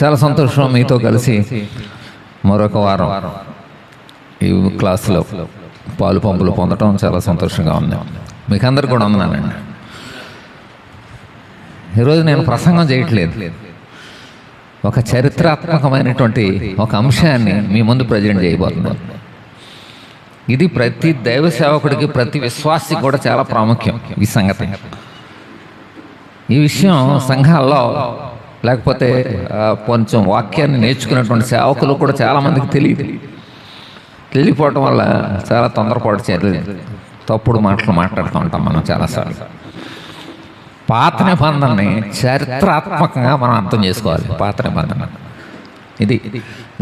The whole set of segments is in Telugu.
చాలా సంతోషం మీతో కలిసి మరొక వారం ఈ క్లాసులో పాలు పంపులు పొందడం చాలా సంతోషంగా ఉంది. మీకు అందరు కూడా ఉన్నానండి. ఈరోజు నేను ప్రసంగం చేయట్లేదు, ఒక చరిత్రాత్మకమైనటువంటి ఒక అంశాన్ని మీ ముందు ప్రజెంట్ చేయబోతున్నాను. ఇది ప్రతి దైవ సేవకుడికి, ప్రతి విశ్వాసికి కూడా చాలా ప్రాముఖ్యం. ఈ సంగతి, ఈ విషయం సంఘాల్లో లేకపోతే కొంచెం వాక్యాన్ని నేర్చుకున్నటువంటి సేవకులు కూడా చాలామందికి తెలియపోవటం వల్ల చాలా తొందరపాటు చర్యలు, తప్పుడు మాటలు మాట్లాడుతూ ఉంటాం మనం చాలాసార్లు. పాత నిబంధనని చరిత్రాత్మకంగా మనం అర్థం చేసుకోవాలి. పాత నిబంధన ఇది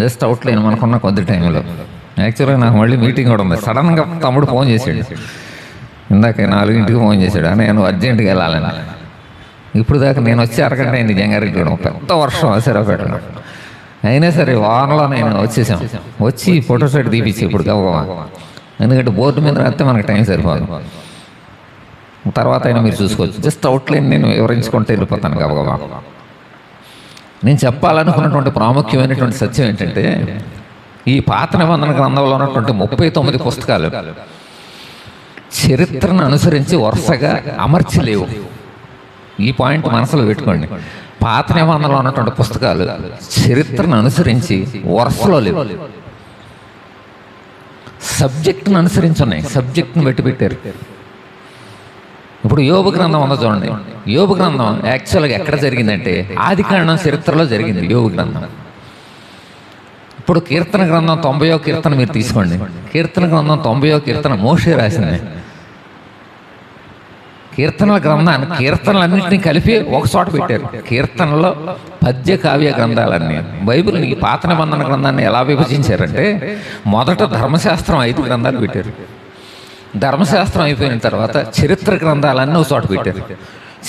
జస్ట్ అవుట్లైన్ మనకున్న కొద్ది టైంలో. యాక్చువల్గా నాకు మళ్ళీ మీటింగ్ కూడా ఉంది. సడన్గా తమ్ముడు ఫోన్ చేశాడు, ఇందాక 4 ఫోన్ చేశాడు, అని నేను అర్జెంటుగా వెళ్ళాలని. ఇప్పుడు దాకా నేను వచ్చి అరగంట అయింది జంగారెడ్డి, పెద్ద వర్షం సిరపెట్టడం. అయినా సరే వారంలో నేను వచ్చేసాం. వచ్చి ఫోటో సెట్ తీపిచ్చి ఇప్పుడు గబగబా, ఎందుకంటే బోర్డు మీద రాస్తే మనకు టైం సరిపోదు. తర్వాత అయినా మీరు చూసుకోవచ్చు. జస్ట్ అవుట్లైన్ నేను వివరించుకుంటూ వెళ్ళిపోతాను గబగబా. నేను చెప్పాలనుకున్నటువంటి ప్రాముఖ్యమైనటువంటి సత్యం ఏంటంటే, ఈ పాత నిబంధన గ్రంథంలో ఉన్నటువంటి 39 పుస్తకాలు చరిత్రను అనుసరించి వరుసగా అమర్చలేవు. ఈ పాయింట్ మనసులో పెట్టుకోండి. పాత నిబంధనలో ఉన్నటువంటి పుస్తకాలు చరిత్రను అనుసరించి వరుసలో లేవు, సబ్జెక్టును అనుసరించి ఉన్నాయి. సబ్జెక్ట్ను బట్టి పెట్టారు. ఇప్పుడు యోబు గ్రంథం ఉందో చూడండి. యోబు గ్రంథం యాక్చువల్గా ఎక్కడ జరిగిందంటే ఆదికాండం చరిత్రలో జరిగింది యోబు గ్రంథం. ఇప్పుడు కీర్తన గ్రంథం 90వ కీర్తన మీరు తీసుకోండి. కీర్తన గ్రంథం 90వ కీర్తన మోషే రాసింది. కీర్తనల గ్రంథాన్ని, కీర్తనలన్నింటినీ కలిపి ఒక చోట పెట్టారు. కీర్తనలో పద్య కావ్య గ్రంథాలన్నీ. బైబిల్ని, ఈ పాత నిబంధన గ్రంథాన్ని ఎలా విభజించారంటే, మొదట ధర్మశాస్త్రం 5 గ్రంథాలు పెట్టారు. ధర్మశాస్త్రం అయిపోయిన తర్వాత చరిత్ర గ్రంథాలన్నీ ఒక చోట పెట్టారు.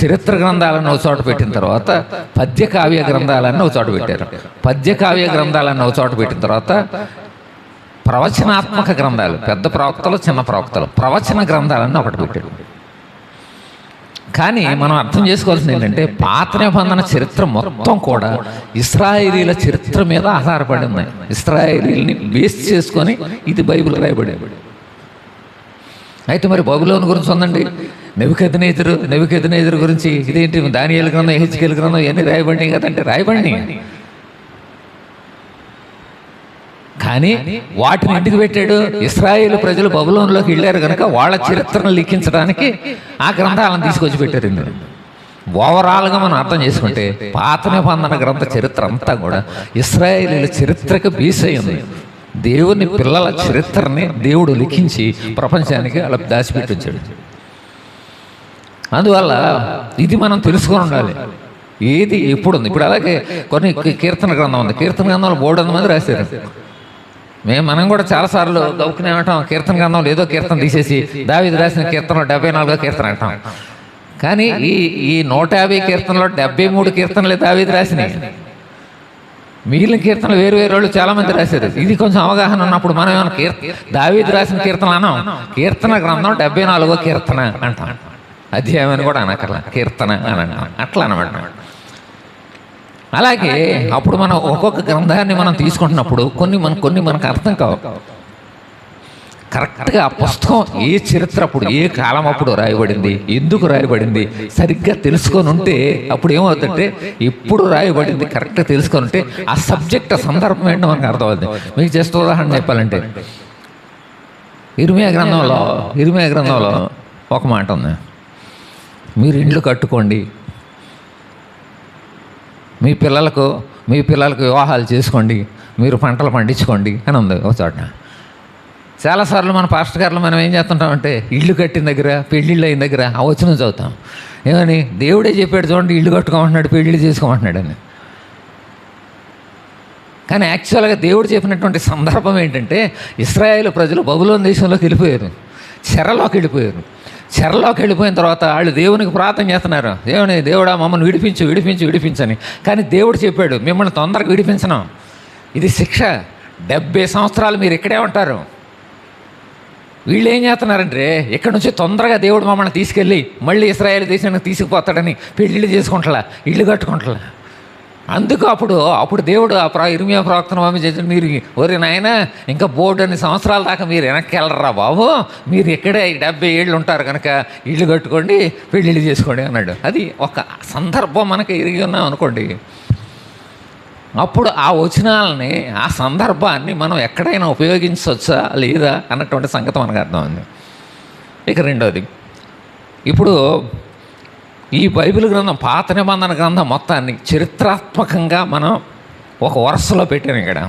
చరిత్ర గ్రంథాలను ఒక చోట పెట్టిన తర్వాత పద్య కావ్య గ్రంథాలన్నీ ఒక చోట పెట్టారు. పద్య కావ్య గ్రంథాలన్నీ ఒక చోట పెట్టిన తర్వాత ప్రవచనాత్మక గ్రంథాలు, పెద్ద ప్రవక్తలు, చిన్న ప్రవక్తలు, ప్రవచన గ్రంథాలన్నీ ఒకటి పెట్టారు. కానీ మనం అర్థం చేసుకోవాల్సింది ఏంటంటే, పాత నిబంధన చరిత్ర మొత్తం కూడా ఇశ్రాయేలీల చరిత్ర మీద ఆధారపడి ఉన్నాయి. ఇశ్రాయేలీల్ని బేస్ చేసుకొని ఇది బైబిల్ రాయబడేది. అయితే మరి బబులోను గురించి ఉందండి, నెబుకద్నెజరు గురించి ఇదేంటి, దానియేలు గ్రంథం, యెహెజ్కేలు గ్రంథం ఇవన్నీ రాయబడినాయి కదంటే రాయబడినాయి. కానీ వాటిని ఎందుకు పెట్టాడు? ఇశ్రాయేలు ప్రజలు బబులోనులోకి వెళ్ళారు కనుక వాళ్ళ చరిత్రను లిఖించడానికి ఆ గ్రంథాలను తీసుకొచ్చి పెట్టారు. ఇందులో ఓవరాల్గా మనం అర్థం చేసుకుంటే పాత నిబంధన గ్రంథ చరిత్ర అంతా కూడా ఇశ్రాయేలీల చరిత్రకు బేస్ అయి ఉంది. దేవుని పిల్లల చరిత్రని దేవుడు లిఖించి ప్రపంచానికి అలా దాచిపెట్టించాడు. అందువల్ల ఇది మనం తెలుసుకొని ఉండాలి, ఏది ఎప్పుడు ఉంది. ఇప్పుడు అలాగే కొన్ని కీర్తన గ్రంథం ఉంది. కీర్తన గ్రంథంలో 300 మంది రాశారు. మనం కూడా చాలాసార్లు గౌకునే అంటాం, కీర్తన గ్రంథంలో ఏదో కీర్తన తీసేసి దావీదు రాసిన కీర్తనలో 74వ కీర్తన అంటాం. కానీ ఈ 150 కీర్తనలో 73 కీర్తనలే దావీదు రాసినాయి. మిగిలిన కీర్తనలు వేరు వాళ్ళు చాలామంది రాశారు. ఇది కొంచెం అవగాహన ఉన్నప్పుడు మనం ఏమైనా దావీదు రాసిన కీర్తన అన్నాం, కీర్తన గ్రంథం 74వ కీర్తన అంటాం. అధ్యాయం అని కూడా అనకర్లా, కీర్తన అని అంటాం. అట్లా అనమాట. అలాగే అప్పుడు మనం ఒక్కొక్క గ్రంథాన్ని మనం తీసుకుంటున్నప్పుడు కొన్ని మనకు అర్థం కావు. కరెక్ట్గా ఆ పుస్తకం ఏ చరిత్ర అప్పుడు, ఏ కాలం అప్పుడు రాయబడింది, ఎందుకు రాయబడింది సరిగ్గా తెలుసుకొని ఉంటే అప్పుడు ఏమవుతుందంటే, ఎప్పుడు రాయబడింది కరెక్ట్గా తెలుసుకొని ఉంటే ఆ సబ్జెక్ట్, ఆ సందర్భం ఏంటో మనకు అర్థమవుతుంది. మీకు జస్ట్ ఉదాహరణ చెప్పాలంటే, ఇర్మియా గ్రంథంలో ఒక మాట ఉంది, మీరు ఇండ్లు కట్టుకోండి, మీ పిల్లలకు వివాహాలు చేసుకోండి, మీరు పంటలు పండించుకోండి అని ఉంది ఒక చోట. చాలాసార్లు మన పాస్టర్ గారులు మనం ఏం చేస్తుంటామంటే, ఇల్లు కట్టిన దగ్గర, పెళ్ళిళ్ళు అయిన దగ్గర ఆ వచనం చదువుతాం. ఏమని? దేవుడే చెప్పాడు చూడండి, ఇల్లు కట్టుకోమంటున్నాడు, పెళ్ళిళ్ళు చేసుకోమంటున్నాడు అని. కానీ యాక్చువల్గా దేవుడు చెప్పినటువంటి సందర్భం ఏంటంటే, ఇశ్రాయేలు ప్రజలు బబులోను దేశంలోకి వెళ్ళిపోయారు, చెరలోకి వెళ్ళిపోయిన తర్వాత వాళ్ళు దేవునికి ప్రార్థన చేస్తున్నారు, దేవుడా మమ్మల్ని విడిపించని. కానీ దేవుడు చెప్పాడు, మిమ్మల్ని తొందరగా విడిపించను, ఇది శిక్ష, 70 సంవత్సరాలు మీరు ఇక్కడే ఉంటారు. వీళ్ళు ఏం చేస్తున్నారంటే, ఇక్కడ నుంచి తొందరగా దేవుడు మమ్మల్ని తీసుకెళ్ళి మళ్ళీ ఇశ్రాయేలు దేశానికి తీసుకుపోతాడని పెళ్ళిళ్ళు చేసుకుంటా, ఇల్లు కట్టుకుంటా. అందుకు అప్పుడు దేవుడు ఇర్మియా ప్రవక్తను పంపించేసి, మీరు ఒరే నాయన ఇంకా బోర్డు సంవత్సరాల దాకా మీరు వెనక్కి వెళ్ళరా బాబు, మీరు ఇక్కడే 70 ఏళ్ళు ఉంటారు కనుక ఇల్లు కట్టుకోండి, పెళ్ళిళ్ళు చేసుకోండి అన్నాడు. అది ఒక సందర్భం మనకి ఎరిగి ఉన్నాం అనుకోండి. అప్పుడు ఆ వచనాలని, ఆ సందర్భాన్ని మనం ఎక్కడైనా ఉపయోగించవచ్చా లేదా అన్నటువంటి సంగతి మనకు అర్థమైంది. ఇక రెండోది, ఇప్పుడు ఈ బైబిల్ గ్రంథం, పాత నిబంధన గ్రంథం మొత్తాన్ని చరిత్రాత్మకంగా మనం ఒక వరుసలో పెట్టాం. ఇక్కడ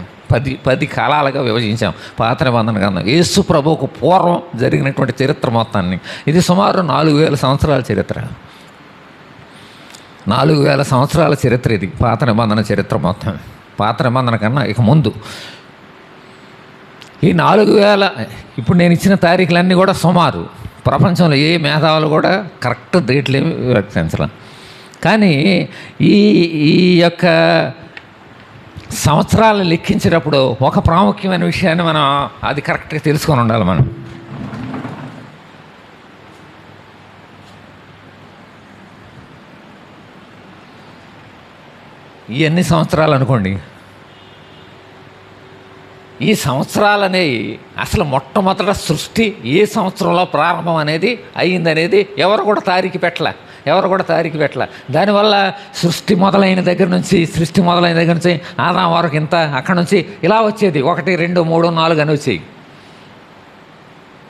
10 కాలాలుగా విభజించాం పాత నిబంధన గ్రంథం. యేసు ప్రభువుకు పూర్వం జరిగినటువంటి చరిత్ర మొత్తాన్ని. ఇది సుమారు 4000 సంవత్సరాల చరిత్ర. 4000 సంవత్సరాల చరిత్ర ఇది పాత నిబంధన చరిత్ర మొత్తం. పాత నిబంధన కన్నా ఇక ముందు ఈ 4000, ఇప్పుడు నేను ఇచ్చిన తారీఖులన్నీ కూడా సుమారు. ప్రపంచంలో ఏ మేధావులు కూడా కరెక్ట్ డేట్లు ఏమి వ్యక్తించడం. కానీ ఈ యొక్క సంవత్సరాలు లెక్కించేటప్పుడు ఒక ప్రాముఖ్యమైన విషయాన్ని మనం అది కరెక్ట్గా తెలుసుకొని ఉండాలి. మనం ఈ ఎన్ని సంవత్సరాలు అనుకోండి, ఈ సంవత్సరాలనేవి అసలు మొట్టమొదట సృష్టి ఏ సంవత్సరంలో ప్రారంభం అనేది అయ్యిందనేది ఎవరు కూడా తారీఖు పెట్టలే. దానివల్ల సృష్టి మొదలైన దగ్గర నుంచి ఆదాం వరకు ఇంత, అక్కడి నుంచి ఇలా వచ్చేది 1, 2, 3, 4 అని వచ్చేవి.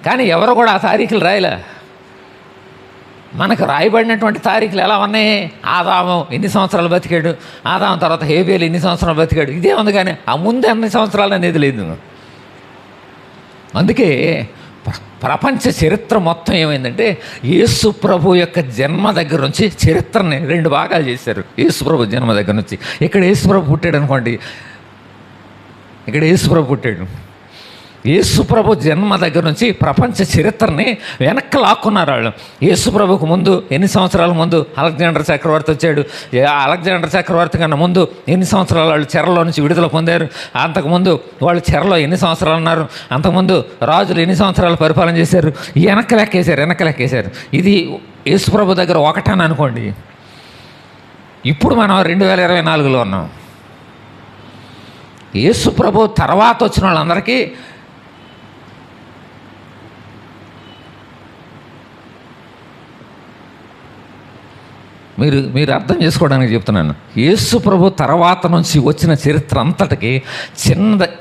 కానీ ఎవరు కూడా ఆ తారీఖులు రాయలే. మనకు రాయబడినటువంటి తారీఖులు ఎలా ఉన్నాయి? ఆదాము ఎన్ని సంవత్సరాలు బతికాడు, ఆదాము తర్వాత హేబేలు ఎన్ని సంవత్సరాలు బతికాడు, ఇదే ఉంది. కానీ ఆ ముందు ఎన్ని సంవత్సరాలు అనేది లేదు. అందుకే ప్రపంచ చరిత్ర మొత్తం ఏమైందంటే, యేసు ప్రభు యొక్క జన్మ దగ్గర నుంచి చరిత్రని 2 భాగాలు చేశారు. యేసు ప్రభు జన్మ దగ్గర నుంచి, ఇక్కడ యేసు ప్రభు పుట్టాడు అనుకోండి, యేసు ప్రభు జన్మ దగ్గర నుంచి ప్రపంచ చరిత్రని వెనక్కి లాక్కున్నారు వాళ్ళు. యేసు ప్రభుకు ముందు ఎన్ని సంవత్సరాల ముందు అలెగ్జాండర్ చక్రవర్తి వచ్చాడు. అలెగ్జాండర్ చక్రవర్తి కన్నా ముందు ఎన్ని సంవత్సరాలు వాళ్ళు చెరలో నుంచి విడుదల పొందారు. అంతకుముందు వాళ్ళు చెరలో ఎన్ని సంవత్సరాలు ఉన్నారు. అంతకుముందు రాజులు ఎన్ని సంవత్సరాలు పరిపాలన చేశారు. వెనక్కి లెక్కేశారు. ఇది యేసు ప్రభు దగ్గర ఒకటని అనుకోండి. ఇప్పుడు మనం 2024లో ఉన్నాం. యేసు ప్రభు తర్వాత వచ్చిన వాళ్ళందరికీ మీరు అర్థం చేసుకోవడానికి చెప్తున్నాను. యేసు ప్రభు తర్వాత నుంచి వచ్చిన చరిత్ర అంతటికి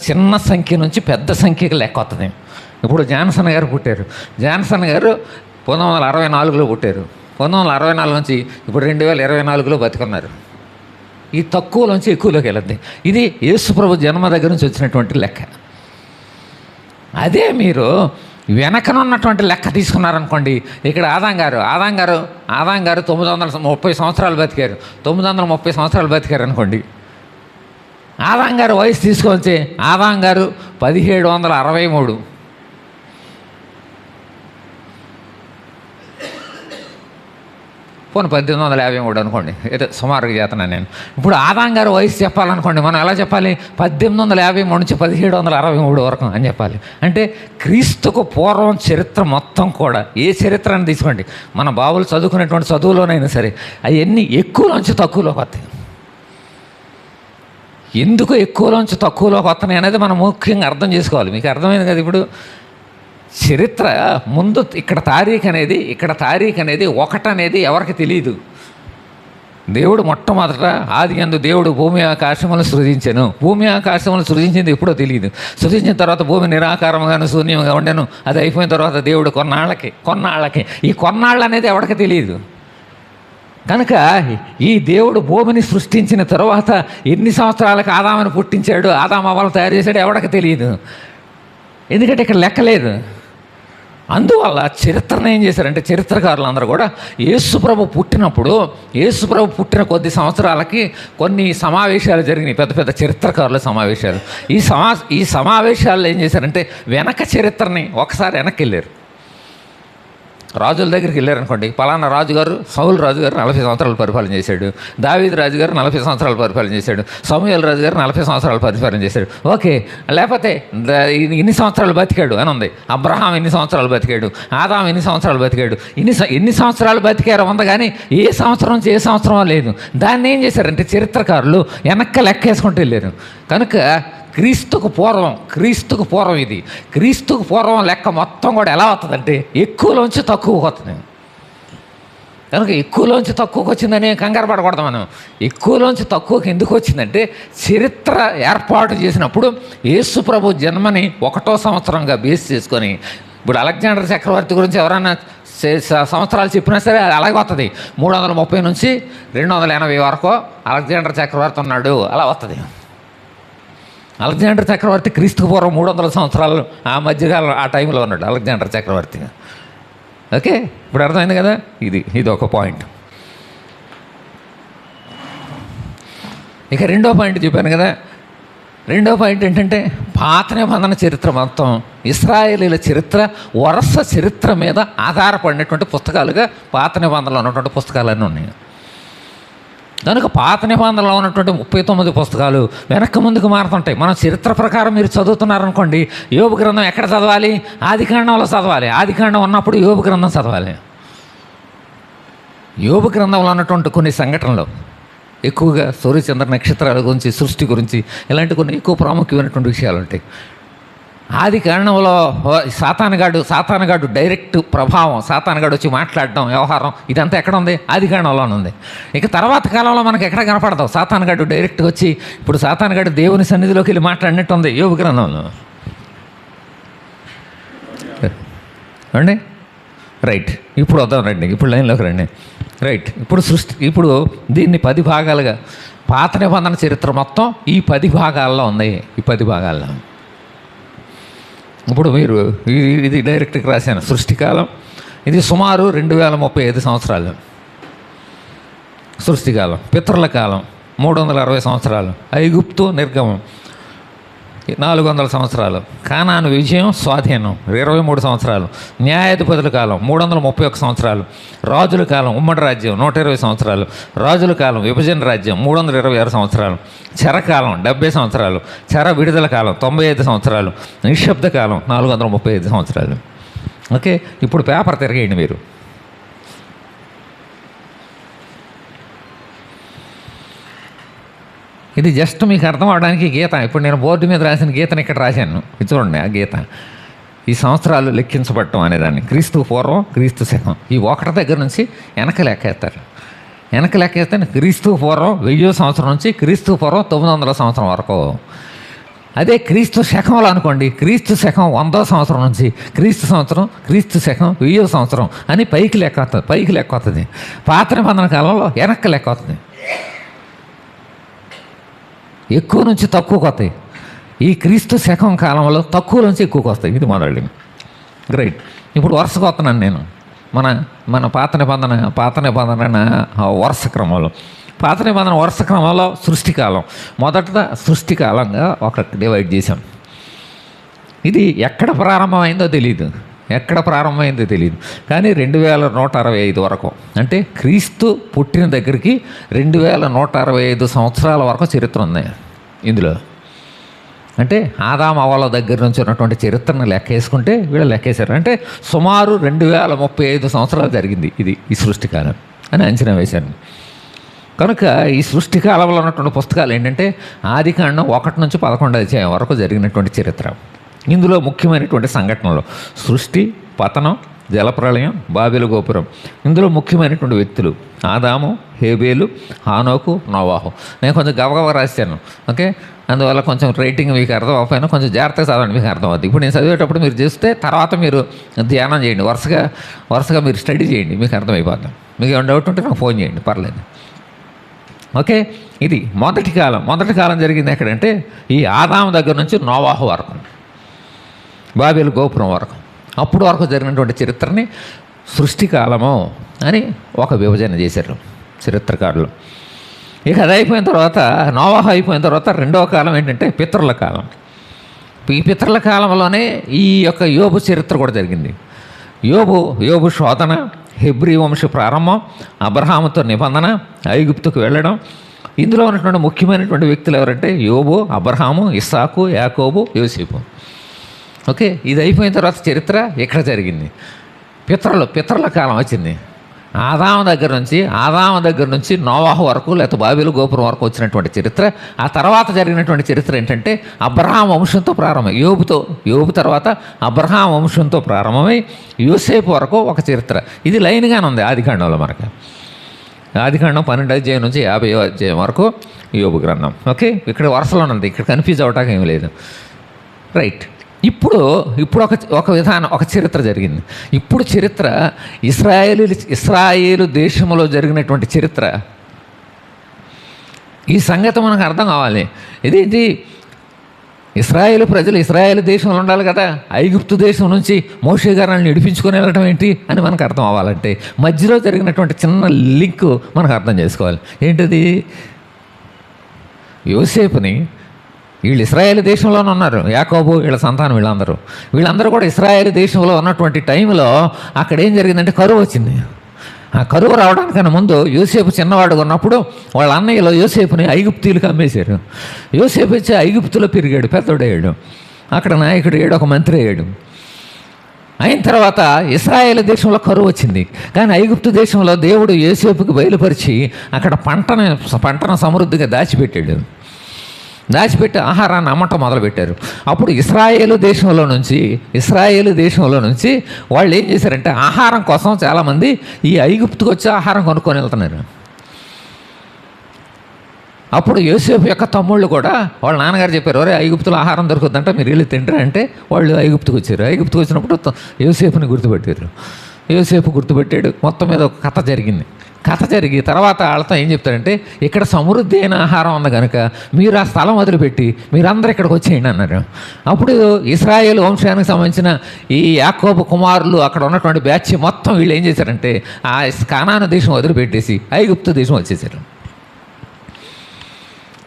చిన్న సంఖ్య నుంచి పెద్ద సంఖ్యకి లెక్క వస్తుంది. ఇప్పుడు జాన్సన్ గారు పుట్టారు. జాన్సన్ గారు 1964లో పుట్టారు. 1964 నుంచి ఇప్పుడు 2024లో బతికున్నారు. ఈ తక్కువలోంచి ఎక్కువలోకి వెళ్ళద్ది. ఇది యేసు ప్రభు జన్మ దగ్గర నుంచి వచ్చినటువంటి లెక్క. అదే మీరు వెనకనున్నటువంటి లెక్క తీసుకున్నారనుకోండి, ఇక్కడ ఆదాం గారు 930 సంవత్సరాలు బతికారు. 930 సంవత్సరాలు బతికారు అనుకోండి. ఆదాం గారు వయసు తీసుకొచ్చి ఆదాం గారు 1763. పోనీ 1853 అనుకోండి, ఏదో సుమారుగా చేస్తున్నాను నేను. ఇప్పుడు ఆదాం గారు వయసు చెప్పాలనుకోండి, మనం ఎలా చెప్పాలి? 1853 నుంచి 1763 వరకు అని చెప్పాలి. అంటే క్రీస్తుకు పూర్వం చరిత్ర మొత్తం కూడా, ఏ చరిత్ర అని తీసుకోండి, మన బాబులు చదువుకునేటువంటి చదువులోనైనా సరే, అవన్నీ ఎక్కువలోంచి తక్కువలోకి వస్తాయి. ఎందుకు ఎక్కువలోంచి తక్కువలోకి వస్తున్నాయి అనేది మనం ముఖ్యంగా అర్థం చేసుకోవాలి. మీకు అర్థమైంది కదా? ఇప్పుడు చరిత్ర ముందు ఇక్కడ తారీఖు అనేది ఒకటనేది ఎవరికి తెలియదు. దేవుడు మొట్టమొదట ఆదియందు దేవుడు భూమి ఆకాశములను సృజించెను. భూమి ఆకాశములను సృజించింది ఎప్పుడో తెలియదు. సృజించిన తర్వాత భూమి నిరాకారంగాను శూన్యంగా ఉండెను. అది అయిపోయిన తర్వాత దేవుడు కొన్నాళ్ళకి ఈ కొన్నాళ్ళు అనేది ఎవరికి తెలియదు. కనుక ఈ దేవుడు భూమిని సృష్టించిన తర్వాత ఎన్ని సంవత్సరాలకు ఆదాముని పుట్టించాడు, ఆదాము అవ్వలు తయారు చేశాడు ఎవరికి తెలియదు. ఎందుకంటే ఇక్కడ లెక్కలేదు. అందువల్ల చరిత్రను ఏం చేశారంటే చరిత్రకారులు అందరూ కూడా యేసు ప్రభు పుట్టిన కొద్ది సంవత్సరాలకి కొన్ని సమావేశాలు జరిగినాయి, పెద్ద పెద్ద చరిత్రకారుల సమావేశాలు. ఈ సమావేశాల్లో ఏం చేశారంటే వెనక చరిత్రని ఒకసారి వెనక్కి వెళ్ళారు. రాజుల దగ్గరికి వెళ్ళారనుకోండి, పలానా రాజుగారు సౌలు రాజుగారు 40 సంవత్సరాలు పరిపాలన చేశాడు, దావీదు రాజుగారు 40 సంవత్సరాలు పరిపాలన చేశాడు, సమూయేలు రాజుగారు 40 సంవత్సరాలు పరిపాలన చేశాడు. ఓకే, లేకపోతే ఇన్ని సంవత్సరాలు బతికాడు అని ఉంది. అబ్రహాం ఎన్ని సంవత్సరాలు బతికాడు, ఆదాం ఎన్ని సంవత్సరాలు బతికాడు, ఎన్ని సంవత్సరాలు బతికారో ఉంది, కానీ ఏ సంవత్సరం నుంచి ఏ సంవత్సరం లేదు. దాన్ని ఏం చేశారంటే చరిత్రకారులు వెనక్కి లెక్కేసుకుంటూ వెళ్ళారు. కనుక క్రీస్తుకు పూర్వం ఇది క్రీస్తుకు పూర్వం లెక్క మొత్తం కూడా ఎలా వస్తుందంటే ఎక్కువలోంచి తక్కువకి వస్తుంది. కనుక ఎక్కువలోంచి తక్కువకి వచ్చిందని కంగారు పడకూడదు మనం. ఎక్కువలోంచి తక్కువకి ఎందుకు వచ్చిందంటే చరిత్ర ఏర్పాటు చేసినప్పుడు యేసు ప్రభు జన్మని 1వ సంవత్సరంగా బేస్ చేసుకొని, ఇప్పుడు అలెగ్జాండర్ చక్రవర్తి గురించి ఎవరైనా సంవత్సరాలు చెప్పినా సరే అలాగే వస్తుంది. 330 నుంచి 280 వరకు అలెగ్జాండర్ చక్రవర్తి ఉన్నాడు, అలా వస్తుంది. అలెగ్జాండర్ చక్రవర్తి క్రీస్తుకు పూర్వం 300 సంవత్సరాలు ఆ మధ్యకాలం ఆ టైంలో ఉన్నాడు అలెగ్జాండర్ చక్రవర్తి. ఓకే, ఇప్పుడు అర్థమైంది కదా. ఇది ఒక పాయింట్. ఇక రెండో పాయింట్ చెప్పాను కదా. రెండో పాయింట్ ఏంటంటే పాత నిబంధన చరిత్ర మొత్తం ఇశ్రాయేలీల చరిత్ర, వరుస చరిత్ర మీద ఆధారపడినటువంటి పుస్తకాలుగా పాత నిబంధనలో ఉన్నటువంటి పుస్తకాలన్నీ ఉన్నాయి. కనుక పాత నిబంధనలో ఉన్నటువంటి 39 పుస్తకాలు వెనక్కి ముందుకు మారుతుంటాయి. మనం చరిత్ర ప్రకారం మీరు చదువుతున్నారనుకోండి, యోబు గ్రంథం ఎక్కడ చదవాలి? ఆదికాండంలో చదవాలి. ఆదికాండం ఉన్నప్పుడు యోబు గ్రంథం చదవాలి. యోబు గ్రంథంలో ఉన్నటువంటి కొన్ని సంఘటనలు ఎక్కువగా సూర్యచంద్ర నక్షత్రాల గురించి, సృష్టి గురించి, ఇలాంటి కొన్ని ఎక్కువ ప్రాముఖ్యమైనటువంటి విషయాలు ఉంటాయి. ఆది కారణంలో సాతానుగాడు డైరెక్ట్ ప్రభావం, సాతానుగాడు వచ్చి మాట్లాడడం, వ్యవహారం, ఇదంతా ఎక్కడ ఉంది? ఆది కారణంలోనే ఉంది. ఇక తర్వాత కాలంలో మనకు ఎక్కడ కనపడతాం సాతానుగాడు డైరెక్ట్గా వచ్చి. ఇప్పుడు సాతానుగాడు దేవుని సన్నిధిలోకి వెళ్ళి మాట్లాడినట్టు ఉంది యోబు గ్రంథంలో అండి. రైట్, ఇప్పుడు వద్దాం రండి, ఇప్పుడు లైన్లోకి రండి. రైట్, ఇప్పుడు దీన్ని 10 భాగాలుగా, పాత నిబంధన చరిత్ర మొత్తం ఈ 10 భాగాల్లో ఉంది. ఈ 10 భాగాల్లో ఇప్పుడు మీరు ఇది డైరెక్ట్గా రాశాను. సృష్టికాలం ఇది సుమారు 2035 సంవత్సరాలు సృష్టికాలం. పితరుల కాలం 360 సంవత్సరాలు. ఐగుప్తు నిర్గమం 400 సంవత్సరాలు. కానాను విజయం, స్వాధీనం 23 సంవత్సరాలు. న్యాయాధిపతుల కాలం 331 సంవత్సరాలు. రాజుల కాలం ఉమ్మడి రాజ్యం 120 సంవత్సరాలు. రాజుల కాలం విభజన రాజ్యం 326 సంవత్సరాలు. చెరకాలం 70 సంవత్సరాలు. చెర విడుదల కాలం 95 సంవత్సరాలు. నిశ్శబ్ద కాలం 435 సంవత్సరాలు. ఓకే, ఇప్పుడు పేపర్ తిరగేయండి మీరు. ఇది జస్ట్ మీకు అర్థం అవడానికి గీత. ఇప్పుడు నేను బోర్డు మీద రాసిన గీతను ఇక్కడ రాశాను. ఇది చూడండి, ఆ గీత ఈ సంవత్సరాలు లెక్కించబడటం అనేదాన్ని. క్రీస్తు పూర్వం, క్రీస్తు శకం, ఈ 1 దగ్గర నుంచి వెనక లెక్కేస్తారు. వెనక లెక్కేస్తే క్రీస్తు పూర్వం 1000 సంవత్సరం నుంచి క్రీస్తు పూర్వం 900 సంవత్సరం వరకు. అదే క్రీస్తు శకంలో అనుకోండి, క్రీస్తు శకం 100వ సంవత్సరం నుంచి క్రీస్తు సంవత్సరం, క్రీస్తు శకం 1000 సంవత్సరం అని పైకి లెక్క వస్తుంది. పాత నిబంధన కాలంలో వెనక్కి లెక్క వస్తుంది. ఎక్కువ నుంచి తక్కువకు వస్తాయి. ఈ క్రీస్తు శకం కాలంలో తక్కువ నుంచి ఎక్కువకు వస్తాయి. ఇది మొదటి. గ్రేట్. ఇప్పుడు వరుసగా వస్తున్నాను నేను మన పాత నిబంధన వరుస క్రమంలో. పాత నిబంధన వరుస క్రమంలో సృష్టికాలం మొదట సృష్టికాలంగా ఒక డివైడ్ చేశాం. ఇది ఎక్కడ ప్రారంభమైందో తెలియదు, కానీ 2165 వరకు, అంటే క్రీస్తు పుట్టిన దగ్గరికి 2165 సంవత్సరాల వరకు చరిత్ర ఉంది ఇందులో. అంటే ఆదాము అవ్వల దగ్గర నుంచి ఉన్నటువంటి చరిత్రను లెక్కేసుకుంటే వీళ్ళు లెక్కేశారు. అంటే సుమారు 2035 సంవత్సరాలు జరిగింది ఈ సృష్టికాలం అని అంచనా వేశారు. కనుక ఈ సృష్టికాలంలో ఉన్నటువంటి పుస్తకాలు ఏంటంటే ఆదికాండం 1 నుంచి 11 అధ్యాయం వరకు జరిగినటువంటి చరిత్ర. ఇందులో ముఖ్యమైనటువంటి సంఘటనలు సృష్టి, పతనం, జలప్రళయం, బాబెలు గోపురం. ఇందులో ముఖ్యమైనటువంటి వ్యక్తులు ఆదాము, హేబేలు, హానోకు, నోవాహు. నేను కొంచెం గబగబా రాశాను. ఓకే, అందువల్ల కొంచెం రైటింగ్ మీకు అర్థం అవ్వకపోయినా కొంచెం జాగ్రత్తగా చదవండి, మీకు అర్థం అవుతుంది. ఇప్పుడు నేను చదివేటప్పుడు మీరు చూస్తే తర్వాత మీరు ధ్యానం చేయండి, వరుసగా మీరు స్టడీ చేయండి, మీకు అర్థమైపోద్ది. మీకు ఏమైనా డౌట్ ఉంటే నాకు ఫోన్ చేయండి, పర్లేదు. ఓకే, ఇది మొదటి కాలం జరిగింది ఎక్కడంటే ఈ ఆదాము దగ్గర నుంచి నోవాహు వరకు, బాబెలు గోపురం వరకు. అప్పుడు వరకు జరిగినటువంటి చరిత్రని సృష్టికాలము అని ఒక విభజన చేశారు చరిత్రకారులు. ఇక అది అయిపోయిన తర్వాత, నోవాహు అయిపోయిన తర్వాత రెండవ కాలం ఏంటంటే పితరుల కాలం. ఈ పితరుల కాలంలోనే ఈ యొక్క యోబు చరిత్ర కూడా జరిగింది. యోబు శోధన, హెబ్రీ వంశ ప్రారంభం, అబ్రహాముతో నిబంధన, ఐగుప్తుకు వెళ్ళడం. ఇందులో ఉన్నటువంటి ముఖ్యమైనటువంటి వ్యక్తులు ఎవరంటే యోబు, అబ్రహాము, ఇస్సాకు, యాకోబు, యోసేపు. ఓకే, ఇది అయిపోయిన తర్వాత చరిత్ర ఇక్కడ జరిగింది. పితరుల కాలం వచ్చింది. ఆదాము దగ్గర నుంచి నోవాహు వరకు, లేకపోతే బాబేలు గోపురం వరకు వచ్చినటువంటి చరిత్ర. ఆ తర్వాత జరిగినటువంటి చరిత్ర ఏంటంటే అబ్రహాం వంశంతో ప్రారంభమై, యోబు తర్వాత అబ్రహాం వంశంతో ప్రారంభమై యోసేపు వరకు ఒక చరిత్ర. ఇది లైన్గానే ఉంది ఆదికాండంలో. మనకు ఆదికాండం 12వ అధ్యాయం నుంచి 50వ అధ్యాయం వరకు యోబు గ్రంథం. ఓకే, ఇక్కడ వరుసలోనే ఉంది, ఇక్కడ కన్ఫ్యూజ్ అవ్వటానికి ఏమీ లేదు. రైట్. ఇప్పుడు ఒక చరిత్ర జరిగింది. ఇప్పుడు చరిత్ర ఇస్రాయేలు దేశంలో జరిగినటువంటి చరిత్ర. ఈ సంగతి మనకు అర్థం కావాలి. ఇదేంటి, ఇస్రాయేలు ప్రజలు ఇస్రాయేలు దేశంలో ఉండాలి కదా, ఐగుప్తు దేశం నుంచి మోషే గారిని విడిపించుకొని వెళ్ళడం ఏంటి అని మనకు అర్థం అవ్వాలంటే మధ్యలో జరిగినటువంటి చిన్న లింక్ మనకు అర్థం చేసుకోవాలి. ఏంటిది, యోసేపుని వీళ్ళు ఇస్రాయేల్ దేశంలోనే ఉన్నారు, యాకోబు వీళ్ళ సంతానం, వీళ్ళందరూ కూడా ఇస్రాయేల్ దేశంలో ఉన్నటువంటి టైంలో అక్కడ ఏం జరిగిందంటే కరువు వచ్చింది. ఆ కరువు రావడానికన్నా ముందు యోసేపు చిన్నవాడుగా ఉన్నప్పుడు వాళ్ళ అన్నయ్యలో యోసేపుని ఐగుప్తీయులకు అమ్మేశారు. యోసేపు వచ్చి ఐగుప్తులో పెరిగాడు, పెద్దోడయ్యాడు, అక్కడ నాయకుడు అయ్యాడు, ఒక మంత్రి అయ్యాడు. అయిన తర్వాత ఇస్రాయేల్ దేశంలో కరువు వచ్చింది. కానీ ఐగుప్తు దేశంలో దేవుడు యోసేపుకి బయలుపరిచి అక్కడ పంటను సమృద్ధిగా దాచిపెట్టి ఆహారాన్ని అమ్మటం మొదలుపెట్టారు. అప్పుడు ఇస్రాయేలు దేశంలో నుంచి వాళ్ళు ఏం చేశారంటే ఆహారం కోసం చాలామంది ఈ ఐగుప్తుకు వచ్చి ఆహారం కొనుక్కొని వెళ్తున్నారు. అప్పుడు యోసేపు యొక్క తమ్ముళ్ళు కూడా వాళ్ళ నాన్నగారు చెప్పారు, ఒరే ఐగుప్తులో ఆహారం దొరుకుతుందంటే మీరు వెళ్ళి తింటారా అంటే వాళ్ళు ఐగుప్తుకు వచ్చారు. ఐగుప్తుకు వచ్చినప్పుడు యోసేపుని గుర్తుపెట్టారు. యోసేపు గుర్తుపెట్టాడు. మొత్తం మీద ఒక కథ జరిగి తర్వాత వాళ్ళతో ఏం చెప్తారంటే ఇక్కడ సమృద్ధి అయిన ఆహారం ఉంది కనుక మీరు ఆ స్థలం వదిలిపెట్టి మీరందరూ ఇక్కడికి వచ్చేయండి అన్నారు. అప్పుడు ఇశ్రాయేలు వంశానికి సంబంధించిన ఈ యాకోబు కుమారులు అక్కడ ఉన్నటువంటి బ్యాచ్ మొత్తం వీళ్ళు ఏం చేశారంటే ఆ కానాను దేశం వదిలిపెట్టేసి ఐగుప్తు దేశం వచ్చేసారు.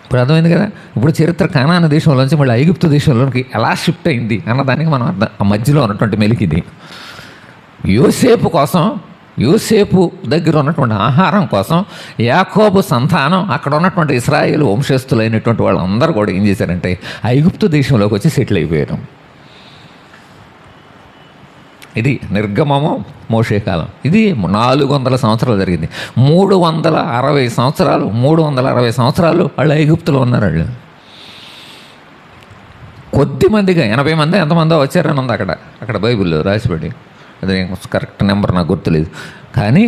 ఇప్పుడు అర్థమైంది కదా. ఇప్పుడు చరిత్ర కానాను దేశంలోంచి మళ్ళీ ఐగుప్తు దేశంలోకి ఎలా షిఫ్ట్ అయింది అన్నదానికి మనం అర్థం. ఆ మధ్యలో ఉన్నటువంటి మెలికిది యోసేపు దగ్గర ఉన్నటువంటి ఆహారం కోసం యాకోబు సంతానం అక్కడ ఉన్నటువంటి ఇశ్రాయేలు వంశస్థులైనటువంటి వాళ్ళందరూ కూడా ఏం చేశారంటే ఐగుప్తు దేశంలోకి వచ్చి సెటిల్ అయిపోయారు. ఇది నిర్గమము మోషే కాలం. ఇది 400 సంవత్సరాలు జరిగింది. 360 సంవత్సరాలు వాళ్ళు ఐగుప్తులో ఉన్నారు. వాళ్ళు కొద్ది మందిగా 80 మంది ఎంతమందో వచ్చారని ఉంది అక్కడ బైబిల్లో రాసిపెట్టి. అది కరెక్ట్ నెంబర్ నాకు గుర్తులేదు. కానీ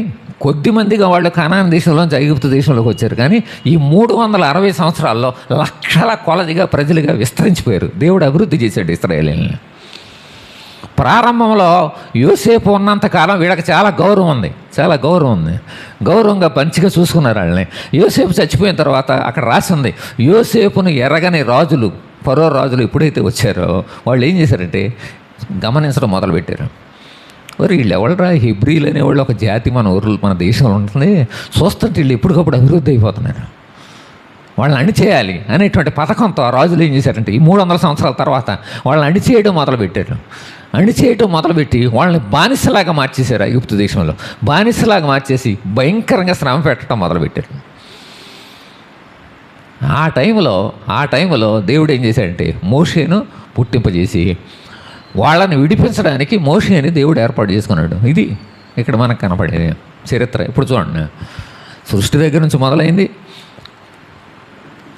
కొద్ది మందిగా వాళ్ళు కానాను దేశంలోంచి ఐగుప్తు దేశంలోకి వచ్చారు. కానీ ఈ 360 సంవత్సరాల్లో లక్షల కొలదిగా ప్రజలుగా విస్తరించిపోయారు. దేవుడు అభివృద్ధి చేశాడు ఇశ్రాయేలుని. ప్రారంభంలో యోసేపు ఉన్నంతకాలం వీళ్ళకి చాలా గౌరవం ఉంది. గౌరవంగా మంచిగా చూసుకున్నారు వాళ్ళని. యోసేపు చచ్చిపోయిన తర్వాత అక్కడ రాసి ఉంది, యోసేపును ఎరగని రాజులు, ఫరో రాజులు ఎప్పుడైతే వచ్చారో వాళ్ళు ఏం చేశారంటే గమనించడం మొదలుపెట్టారు. వీళ్ళు ఎవడరా హెబ్రీలు అనేవాళ్ళు ఒక జాతి మన దేశంలో ఉంటుంది, చూస్తుంటే వీళ్ళు ఎప్పటికప్పుడు అభివృద్ధి అయిపోతున్నారు, వాళ్ళని అణిచేయాలి అనేటువంటి పథకంతో ఆ రాజులు ఏం చేశారంటే ఈ 300 సంవత్సరాల తర్వాత వాళ్ళని అణిచేయడం మొదలుపెట్టి వాళ్ళని బానిసలాగా మార్చేశారు. ఐగుప్తు దేశంలో బానిసలాగా మార్చేసి భయంకరంగా శ్రమ పెట్టడం మొదలుపెట్టారు. ఆ టైంలో దేవుడు ఏం చేశాడంటే మోషేను పుట్టింపజేసి వాళ్ళని విడిపించడానికి మోషేని దేవుడు ఏర్పాటు చేసుకున్నాడు. ఇది ఇక్కడ మనకు కనపడేది చరిత్ర. ఇప్పుడు చూడండి, సృష్టి దగ్గర నుంచి మొదలైంది.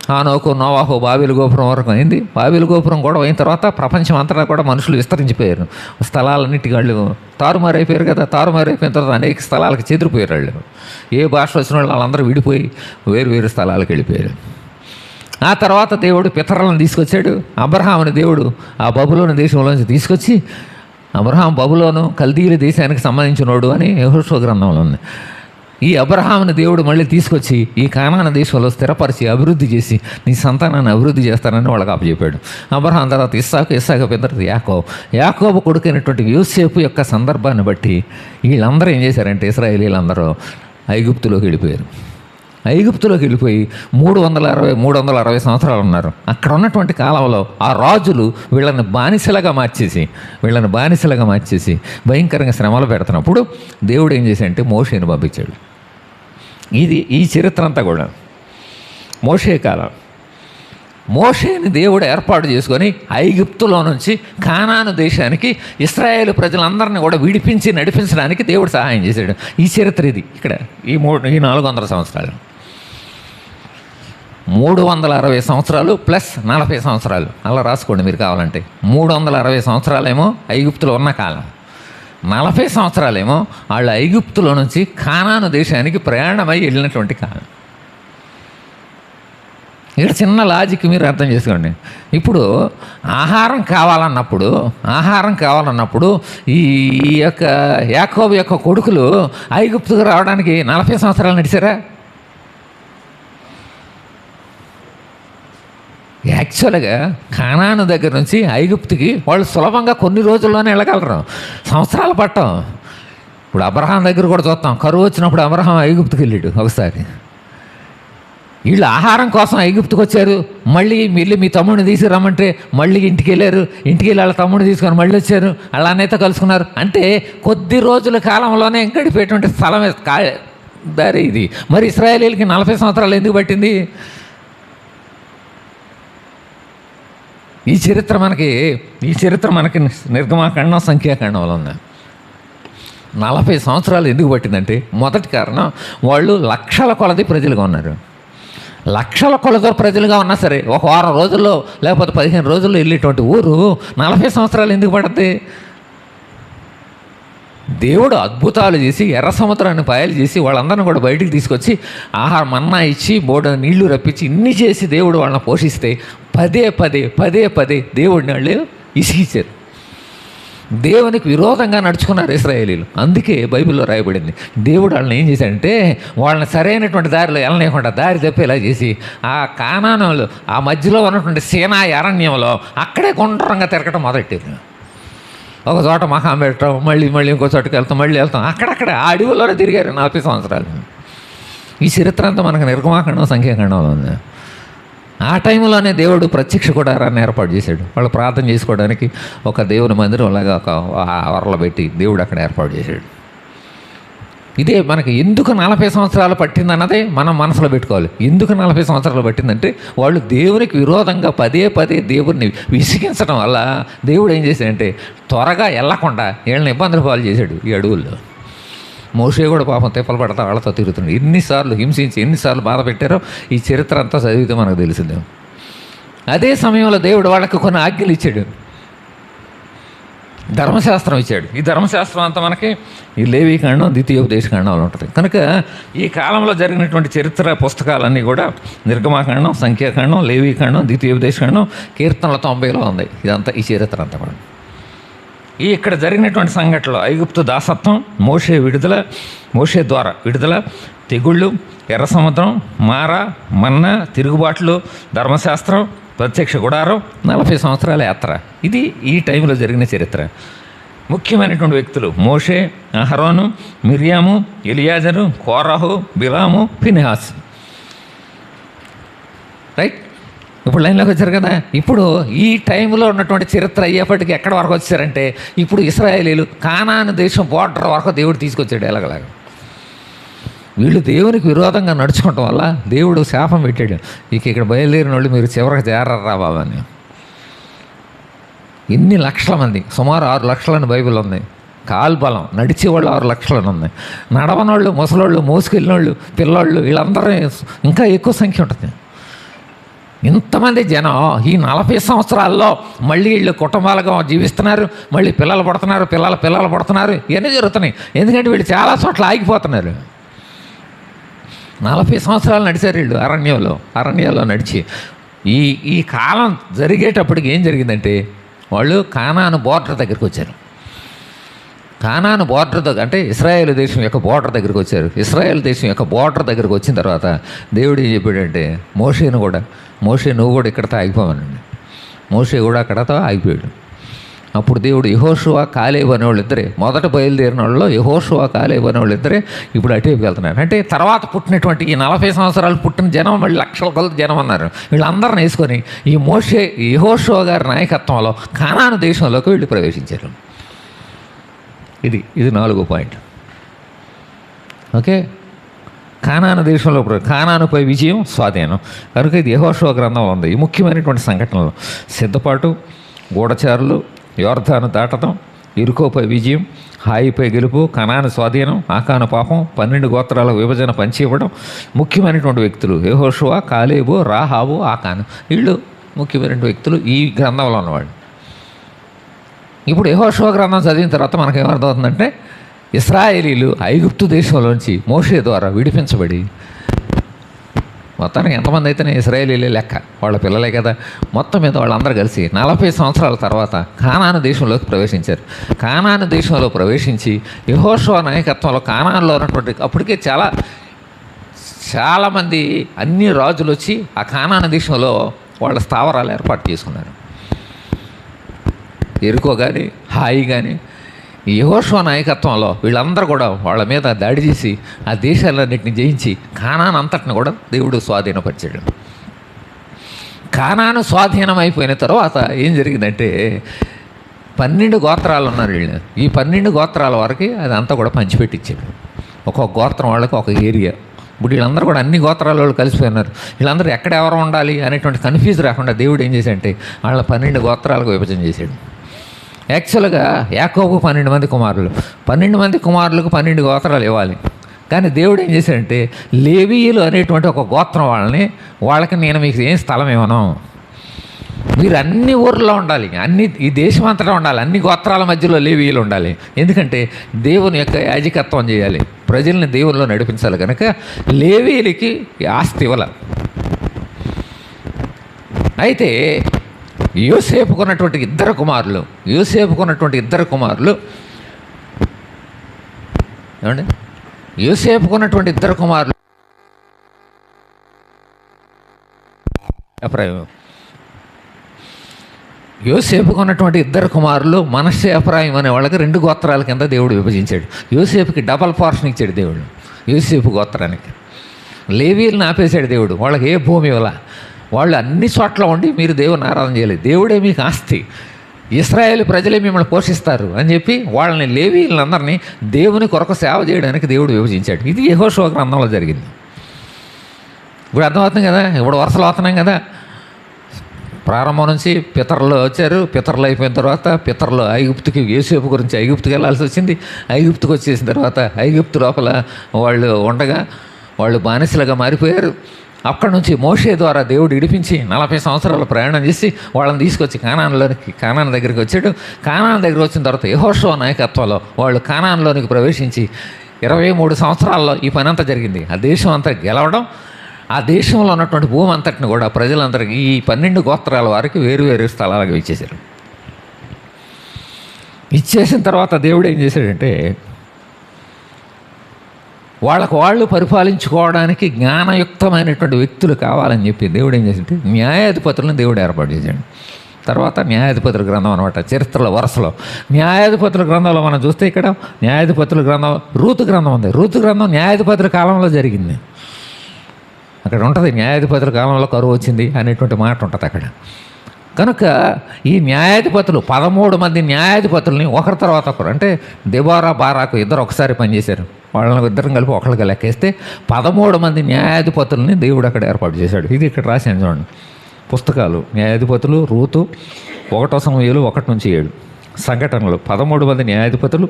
హానోకు, నోవాహు, బాబేలు గోపురం వరకు అయింది. బాబేలు గోపురం కూడా అయిన తర్వాత ప్రపంచం అంతటా కూడా మనుషులు విస్తరించిపోయారు. స్థలాలన్నిటికీ వాళ్ళు తారుమారైపోయారు కదా. తారుమారైపోయిన తర్వాత అనేక స్థలాలకు చెదిరిపోయారు. వాళ్ళు ఏ భాష వచ్చిన వాళ్ళందరూ విడిపోయి వేరు స్థలాలకు వెళ్ళిపోయారు. ఆ తర్వాత దేవుడు పితరులను తీసుకొచ్చాడు. అబ్రహాముని దేవుడు ఆ బబులోను దేశంలోంచి తీసుకొచ్చి, అబ్రహాం బబులోను కల్దీయుల దేశానికి సంబంధించినోడు అని యెహోషువ గ్రంథంలో ఉంది. ఈ అబ్రహాముని దేవుడు మళ్ళీ తీసుకొచ్చి ఈ కానాను దేశంలో స్థిరపరిచి అభివృద్ధి చేసి నీ సంతానాన్ని అభివృద్ధి చేస్తానని వాళ్ళకి అప్పచెప్పాడు. అబ్రహాం తర్వాత ఇస్సాకు తర్వాత యాకోబు కొడుకైనటువంటి యోసేపు యొక్క సందర్భాన్ని బట్టి వీళ్ళందరూ ఏం చేశారంటే ఇశ్రాయేలీలందరూ ఐగుప్తులోకి వెళ్ళిపోయారు. ఐగుప్తులోకి వెళ్ళిపోయి 360 సంవత్సరాలు ఉన్నారు. అక్కడ ఉన్నటువంటి కాలంలో ఆ రాజులు వీళ్ళని బానిసలుగా మార్చేసి భయంకరంగా శ్రమలు పెడుతున్నప్పుడు దేవుడు ఏం చేశాడంటే మోషేని పంపించాడు. ఈ చరిత్ర అంతా కూడా మోషే కాలం. మోషేని దేవుడు ఏర్పాటు చేసుకొని ఐగుప్తులో నుంచి కానాను దేశానికి ఇశ్రాయేలు ప్రజలందరినీ కూడా విడిపించి నడిపించడానికి దేవుడు సహాయం చేశాడు. ఈ చరిత్ర ఇది. ఇక్కడ ఈ 400 సంవత్సరాలు, 360 సంవత్సరాలు ప్లస్ 40 సంవత్సరాలు అలా రాసుకోండి మీరు కావాలంటే. 360 సంవత్సరాలేమో ఐగుప్తులో ఉన్న కాలం, 40 సంవత్సరాలేమో వాళ్ళు ఐగుప్తులో నుంచి కానాను దేశానికి ప్రయాణమై వెళ్ళినటువంటి కాలం. ఇక్కడ చిన్న లాజిక్ మీరు అర్థం చేసుకోండి. ఇప్పుడు ఆహారం కావాలన్నప్పుడు ఈ యొక్క యాకోబు యొక్క కొడుకులు ఐగుప్తుకు రావడానికి 40 సంవత్సరాలు నడిచారా? యాక్చువల్గా కానాను దగ్గర నుంచి ఐగుప్తుకి వాళ్ళు సులభంగా కొన్ని రోజుల్లోనే వెళ్ళగలరు, సంవత్సరాలు పట్టం. ఇప్పుడు అబ్రహాం దగ్గర కూడా చూస్తాం, కరువు వచ్చినప్పుడు అబ్రహాం ఐగుప్తుకి వెళ్ళాడు ఒకసారి. వీళ్ళు ఆహారం కోసం ఐగుప్తుకు వచ్చారు, మళ్ళీ మీ తమ్ముడిని తీసుకురమ్మంటే మళ్ళీ ఇంటికి వెళ్ళారు, ఇంటికి వెళ్ళి వాళ్ళ తమ్ముడిని తీసుకొని మళ్ళీ వచ్చారు, అలా అనేత కలుసుకున్నారు. అంటే కొద్ది రోజుల కాలంలోనే గడిపేటువంటి స్థలమే దారి ఇది. మరి ఇశ్రాయేలీలకి 40 సంవత్సరాలు ఎందుకు పట్టింది? ఈ చరిత్ర మనకి నిర్గమాకాండం సంఖ్యాకాండంలో ఉంది. 40 సంవత్సరాలు ఎందుకు పట్టిందంటే మొదటి కారణం వాళ్ళు లక్షల కొలది ప్రజలుగా ఉన్నారు. లక్షల కొలది ప్రజలుగా ఉన్నా సరే ఒక వారం రోజుల్లో లేకపోతే 15 రోజుల్లో వెళ్ళేటువంటి ఊరు 40 సంవత్సరాలు ఎందుకు పడుతుంది? దేవుడు అద్భుతాలు చేసి ఎర్ర సముద్రాన్ని పాయలు చేసి వాళ్ళందరినీ కూడా బయటికి తీసుకొచ్చి ఆహారం మన్నా ఇచ్చి బోర్డు నీళ్లు రప్పించి ఇన్ని చేసి దేవుడు వాళ్ళని పోషిస్తే పదే దేవుడిని వాళ్ళు ఇసిగిచ్చారు. దేవునికి విరోధంగా నడుచుకున్నారు ఇశ్రాయేలీలు. అందుకే బైబిల్లో రాయబడింది, దేవుడు వాళ్ళని ఏం చేశాడంటే వాళ్ళని సరైనటువంటి దారిలో వెళ్ళలేకుండా దారి తప్పేలా చేసి ఆ కానానులు ఆ మధ్యలో ఉన్నటువంటి సీనాయి అరణ్యంలో అక్కడే గుండ్రంగా తిరగటం మొదలెట్టారు. ఒక చోట మకాం పెట్టడం, మళ్ళీ ఇంకో చోటుకి వెళ్తాం, అక్కడక్కడ ఆ అడవుల్లోనే తిరిగారు 40 సంవత్సరాలు. ఈ చరిత్ర అంతా మనకు నిర్గమాకాండం సంఖ్యాకాండంలో ఉంది. ఆ టైంలోనే దేవుడు ప్రత్యక్ష గుడారాన్ని ఏర్పాటు చేశాడు. వాళ్ళు ప్రార్థన చేసుకోవడానికి ఒక దేవుని మందిరం అలాగా ఒక వరలో పెట్టి దేవుడు అక్కడ ఏర్పాటు చేశాడు. ఇదే మనకి ఎందుకు 40 సంవత్సరాలు పట్టిందన్నదే మనం మనసులో పెట్టుకోవాలి. ఎందుకు 40 సంవత్సరాలు పట్టిందంటే వాళ్ళు దేవునికి విరోధంగా పదే దేవుడిని విసిగించడం వల్ల దేవుడు ఏం చేశాడంటే త్వరగా వెళ్ళకుండా వీళ్ళని ఇబ్బందులు పాలు చేశాడు ఈ అడవుల్లో. మోషే కూడా పాపం తిప్పలు పడతా వాళ్ళతో తిరుగుతున్నాడు. ఎన్నిసార్లు హింసించి ఎన్నిసార్లు బాధ పెట్టారో ఈ చరిత్ర అంతా చదివితే మనకు తెలిసిందే. అదే సమయంలో దేవుడు వాళ్ళకి కొన్ని ఆజ్ఞలు ఇచ్చాడు, ధర్మశాస్త్రం ఇచ్చాడు. ఈ ధర్మశాస్త్రం అంతా మనకి ఈ లేవీకాండం ద్వితీయోపదేశకాండంలో ఉంటుంది. కనుక ఈ కాలంలో జరిగినటువంటి చరిత్ర పుస్తకాలన్నీ కూడా నిర్గమాకాండం, సంఖ్యాకాండం, లేవీకాండం, ద్వితీయోపదేశకాండం, కీర్తనల 90లో ఉంది. ఇదంతా ఈ చరిత్ర అంతా కూడా ఇక్కడ జరిగినటువంటి సంఘటనలో ఐగుప్తు దాసత్వం, మోషే ద్వారా విడుదల, తెగుళ్ళు, ఎర్ర సముద్రం, మారా, మన్నా, తిరుగుబాట్లు, ధర్మశాస్త్రం, ప్రత్యక్ష గుడారం, 40 సంవత్సరాల యాత్ర. ఇది ఈ టైంలో జరిగిన చరిత్ర. ముఖ్యమైనటువంటి వ్యక్తులు మోషే, అహరోను, మిర్యాము, ఎలియాజరు, కోరాహు, బిలాము, ఫినెహాస్. రైట్, ఇప్పుడు లైన్లోకి వచ్చారు కదా. ఇప్పుడు ఈ టైంలో ఉన్నటువంటి చరిత్ర అయ్యేపటికి ఎక్కడి వరకు వచ్చారంటే ఇప్పుడు ఇశ్రాయేలీలు కానాను దేశం బోర్డర్ వరకు దేవుడు తీసుకొచ్చాడు. ఎలాగలాగా వీళ్ళు దేవునికి విరోధంగా నడుచుకోవటం వల్ల దేవుడు శాపం పెట్టాడు. ఇక్కడ బయలుదేరిన వాళ్ళు మీరు చివరికి చేరరా బాబా అని. ఎన్ని లక్షల మంది, సుమారు 6 లక్షలని బైబిల్ ఉంది. కాల్బలం నడిచేవాళ్ళు 6 లక్షలని ఉంది. నడవనోళ్ళు, ముసలోళ్ళు, మోసుకెళ్ళినోళ్ళు, పిల్లోళ్ళు, వీళ్ళందరూ ఇంకా ఎక్కువ సంఖ్య ఉంటుంది. ఇంతమంది జనం ఈ 40 సంవత్సరాల్లో మళ్ళీ వీళ్ళు కుటుంబాలుగా జీవిస్తున్నారు, మళ్ళీ పిల్లలు పడుతున్నారు, ఇవన్నీ జరుగుతున్నాయి. ఎందుకంటే వీళ్ళు చాలా చోట్ల ఆగిపోతున్నారు. 40 సంవత్సరాలు నడిచారు వీళ్ళు అరణ్యంలో నడిచి. ఈ కాలం జరిగేటప్పటికి ఏం జరిగిందంటే వాళ్ళు కానాను బోర్డర్ దగ్గరికి వచ్చారు. కానాను బోర్డర్ దగ్గర అంటే ఇశ్రాయేల్ దేశం యొక్క బోర్డర్ దగ్గరికి వచ్చారు. ఇశ్రాయేల్ దేశం యొక్క బోర్డర్ దగ్గరికి వచ్చిన తర్వాత దేవుడు ఏం చెప్పాడంటే మోషే నువ్వు కూడా ఇక్కడతో ఆగిపోమనండి. మోషే కూడా అక్కడతో ఆగిపోయాడు. అప్పుడు దేవుడు యెహోషువ కాలేబు అనేవాళ్ళు ఇద్దరే, మొదట బయలుదేరిన వాళ్ళలో యెహోషువ కాలేబు అనేవాళ్ళు ఇద్దరే ఇప్పుడు అటువైపు వెళ్తున్నారు. అంటే తర్వాత పుట్టినటువంటి ఈ 40 సంవత్సరాలు పుట్టిన జనం మళ్ళీ లక్షల కొలది జనం అన్నారు. వీళ్ళందరిని వేసుకొని ఈ మోషే యెహోషువ గారి నాయకత్వంలో కానాను దేశంలోకి వీళ్ళు ప్రవేశించారు. ఇది 4వ పాయింట్. ఓకే, కానాను దేశంలో కానానుపై విజయం, స్వాధీనం. కనుక ఇది యెహోషువ గ్రంథంలో ఉంది. ఈ ముఖ్యమైనటువంటి సంఘటనలు: సిద్ధపాటు, గూఢచారులు, యోర్దాను దాటడం, ఇరుకోపై విజయం, హాయిపై గెలుపు, కనాను స్వాధీనం, ఆకాను పాపం, 12 గోత్రాల విభజన పంచి ఇవ్వడం. ముఖ్యమైనటువంటి వ్యక్తులు యెహోషువ, కాలేబు, రాహాబు, ఆకాను. వీళ్ళు ముఖ్యమైనటువంటి వ్యక్తులు ఈ గ్రంథంలో ఉన్నవాళ్ళు. ఇప్పుడు యెహోషువ గ్రంథం చదివిన తర్వాత మనకేమర్థమవుతుందంటే, ఇశ్రాయేలీలు ఐగుప్తు దేశంలోంచి మోషే ద్వారా విడిపించబడి, మొత్తానికి ఎంతమంది అయితేనే ఇశ్రాయేలీలే లెక్క, వాళ్ళ పిల్లలే కదా, మొత్తం మీద వాళ్ళందరూ కలిసి 40 సంవత్సరాల తర్వాత కానాను దేశంలోకి ప్రవేశించారు. కానాను దేశంలో ప్రవేశించి యెహోషువ నాయకత్వంలో కానానులో ఉన్నటువంటి అప్పటికే చాలామంది అన్ని రాజులు వచ్చి ఆ కానాను దేశంలో వాళ్ళ స్థావరాలు ఏర్పాటు చేసుకున్నారు. ఎరుకో కానీ హాయి కానీ యెహోషువ నాయకత్వంలో వీళ్ళందరూ కూడా వాళ్ళ మీద దాడి చేసి ఆ దేశాలన్నింటినీ జయించి కానాను అంతటిని కూడా దేవుడు స్వాధీనపరిచాడు. కానాను స్వాధీనం అయిపోయిన తర్వాత ఏం జరిగిందంటే, 12 గోత్రాలు ఉన్నారు వీళ్ళు. ఈ 12 గోత్రాల వరకు అదంతా కూడా పంచిపెట్టించాడు. ఒక్కొక్క గోత్రం వాళ్ళకి ఒక ఏరియా. ఇప్పుడు వీళ్ళందరూ కూడా అన్ని గోత్రాల వాళ్ళు కలిసిపోయినారు. వీళ్ళందరూ ఎక్కడెవరు ఉండాలి అనేటువంటి కన్ఫ్యూజ్ రాకుండా దేవుడు ఏం చేశాడంటే వాళ్ళ 12 గోత్రాలకు విభజన చేశాడు. యాక్చువల్గా యాకోబు 12 మంది కుమారులు, 12 మంది కుమారులకు 12 గోత్రాలు ఇవ్వాలి. కానీ దేవుడు ఏం చేశాడంటే లేవీయులు అనేటువంటి ఒక గోత్రం వాళ్ళకి నేను మీకు ఏం స్థలం ఇవ్వను, మీరు అన్ని ఊర్లో ఉండాలి, ఈ దేశం అంతటా ఉండాలి, అన్ని గోత్రాల మధ్యలో లేవీయులు ఉండాలి. ఎందుకంటే దేవుని యొక్క యాజకత్వం చేయాలి, ప్రజల్ని దేవునిలో నడిపించాలి. కనుక లేవీయులకి ఆస్తి ఇవ్వాలి. అయితే యోసేపుకున్నటువంటి ఇద్దరు కుమారులు ఏమండి, యోసేపుకున్నటువంటి ఇద్దరు కుమారులు మనష్షే, ఎఫ్రాయిం అనే వాళ్ళకి 2 గోత్రాల కింద దేవుడు విభజించాడు. యోసేపుకి డబల్ పోర్షన్ ఇచ్చాడు దేవుడు. యోసేపు గోత్రానికి లేవీయులను ఆపేశాడు దేవుడు. వాళ్ళకి ఏ భూమి ఇవ్వాల, వాళ్ళు అన్ని చోట్ల ఉండి మీరు దేవుని ఆరాధన చేయలేదు, దేవుడే మీకు ఆస్తి, ఇశ్రాయేలు ప్రజలే మిమ్మల్ని పోషిస్తారు అని చెప్పి వాళ్ళని లేవీయులందరినీ దేవుని కొరకు సేవ చేయడానికి దేవుడు విభజించాడు. ఇది యెహోషువ గ్రంథంలో జరిగింది. ఇప్పుడు అర్థమవుతుంది కదా, ఇప్పుడు వరుసలు అవుతున్నాం కదా. ప్రారంభం నుంచి పితరులు వచ్చారు, పితరులు అయిపోయిన తర్వాత పితరులు ఐగుప్తుకి, యోసేపు గురించి ఐగుప్తుకి వెళ్ళాల్సి వచ్చింది. ఐగుప్తుకి వచ్చేసిన తర్వాత ఐగుప్తు లోపల వాళ్ళు ఉండగా వాళ్ళు బానిసలుగా మారిపోయారు. అక్కడి నుంచి మోషే ద్వారా దేవుడు ఇడిపించి 40 సంవత్సరాలు ప్రయాణం చేసి వాళ్ళని తీసుకొచ్చి కానాను దగ్గరికి వచ్చాడు. కానాను దగ్గరికి వచ్చిన తర్వాత యెహోషువ నాయకత్వంలో వాళ్ళు కానానులోనికి ప్రవేశించి 23 సంవత్సరాల్లో ఈ పని అంతా జరిగింది. ఆ దేశం అంతా గెలవడం, ఆ దేశంలో ఉన్నటువంటి భూమి అంతటిని కూడా ప్రజలందరికీ ఈ 12 గోత్రాల వారికి వేరు స్థలాలకు ఇచ్చేశారు. ఇచ్చేసిన తర్వాత దేవుడు ఏం చేశాడంటే వాళ్ళు పరిపాలించుకోవడానికి జ్ఞానయుక్తమైనటువంటి వ్యక్తులు కావాలని చెప్పి దేవుడు ఏం చేసింటే న్యాయాధిపతులను దేవుడు ఏర్పాటు చేశాడు. తర్వాత న్యాయాధిపతుల గ్రంథం అనమాట, చరిత్రల వరుసలో న్యాయాధిపతుల గ్రంథంలో మనం చూస్తే ఇక్కడ న్యాయాధిపతుల గ్రంథం, రూతు గ్రంథం ఉంది. రూతు గ్రంథం న్యాయాధిపతుల కాలంలో జరిగింది. అక్కడ ఉంటుంది న్యాయాధిపతుల కాలంలో కరువు వచ్చింది అనేటువంటి మాట ఉంటుంది అక్కడ. కనుక ఈ న్యాయాధిపతులు 13 మంది న్యాయాధిపతుల్ని ఒకరి తర్వాత ఒకరు, అంటే దెబోరా, బారాకు ఇద్దరు ఒకసారి పనిచేశారు. వాళ్ళని ఇద్దరం కలిపి ఒకళ్ళకి లెక్కేస్తే 13 మంది న్యాయాధిపతుల్ని దేవుడు అక్కడ ఏర్పాటు చేశాడు. ఇది ఇక్కడ రాశాను చూడండి. పుస్తకాలు న్యాయాధిపతులు, రూతు, 1 సమూయేలు 1-7, సంఘటనలు 13 మంది న్యాయాధిపతులు,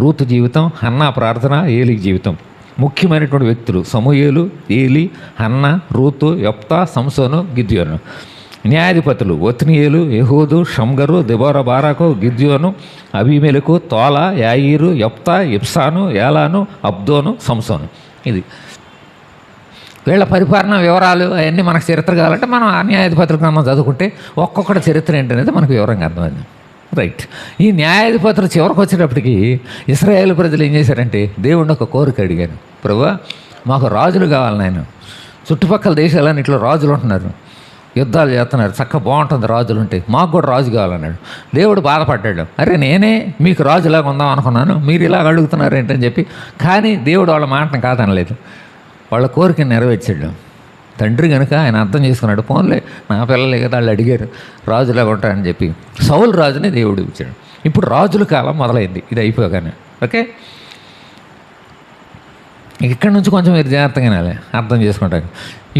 రూతు జీవితం, హన్నా ప్రార్థన, ఏలీ జీవితం. ముఖ్యమైనటువంటి వ్యక్తులు సమూయేలు, ఏలీ, హన్నా, రూతు, యెఫ్తా, సంసోను, గిద్యోను. న్యాయాధిపతులు ఒత్నీయేలు, యెహూదు, షమ్గరు, దెబోరా, బారాకు, గిద్యోను, అబీమెలెకు, తోలా, యాయీరు, యెఫ్తా, ఇబ్సాను, ఏలాను, అబ్దోను, సంసోను. ఇది వీళ్ళ పరిపాలన వివరాలు అవన్నీ మనకు చరిత్ర కావాలంటే మనం ఆ న్యాయాధిపతుల గ్రంథం చదువుకుంటే ఒక్కొక్కటి చరిత్ర ఏంటనేది మనకు వివరంగా అర్థమైంది. రైట్. ఈ న్యాయాధిపతులు చివరికి వచ్చేటప్పటికి ఇశ్రాయేలు ప్రజలు ఏం చేశారంటే దేవుడిని ఒక కోరిక అడిగాను, ప్రభువా మాకు రాజులు కావాలి నాయన, చుట్టుపక్కల దేశాలన్నింటిలో రాజులు ఉంటున్నారు, యుద్ధాలు చేస్తున్నారు, చక్కగా బాగుంటుంది రాజులు ఉంటే, మాకు కూడా రాజు కావాలన్నాడు. దేవుడు బాధపడ్డాడు, అరే నేనే మీకు రాజులాగా ఉందాం అనుకున్నాను, మీరు ఇలాగ అడుగుతున్నారు ఏంటని చెప్పి. కానీ దేవుడు వాళ్ళ మాటను కాదనలేదు, వాళ్ళ కోరికను నెరవేర్చాడు. తండ్రి కనుక ఆయన అర్థం చేసుకున్నాడు, పోన్లే నా పిల్లలే కదా వాళ్ళు అడిగారు రాజులాగా ఉంటారని చెప్పి సౌలు రాజుని దేవుడు ఇచ్చాడు. ఇప్పుడు రాజుల కాలం మొదలైంది ఇది అయిపోగానే. ఓకే, ఇక్కడి నుంచి కొంచెం మీరు జాగ్రత్తగా వినాలి, అర్థం చేసుకుంటారు.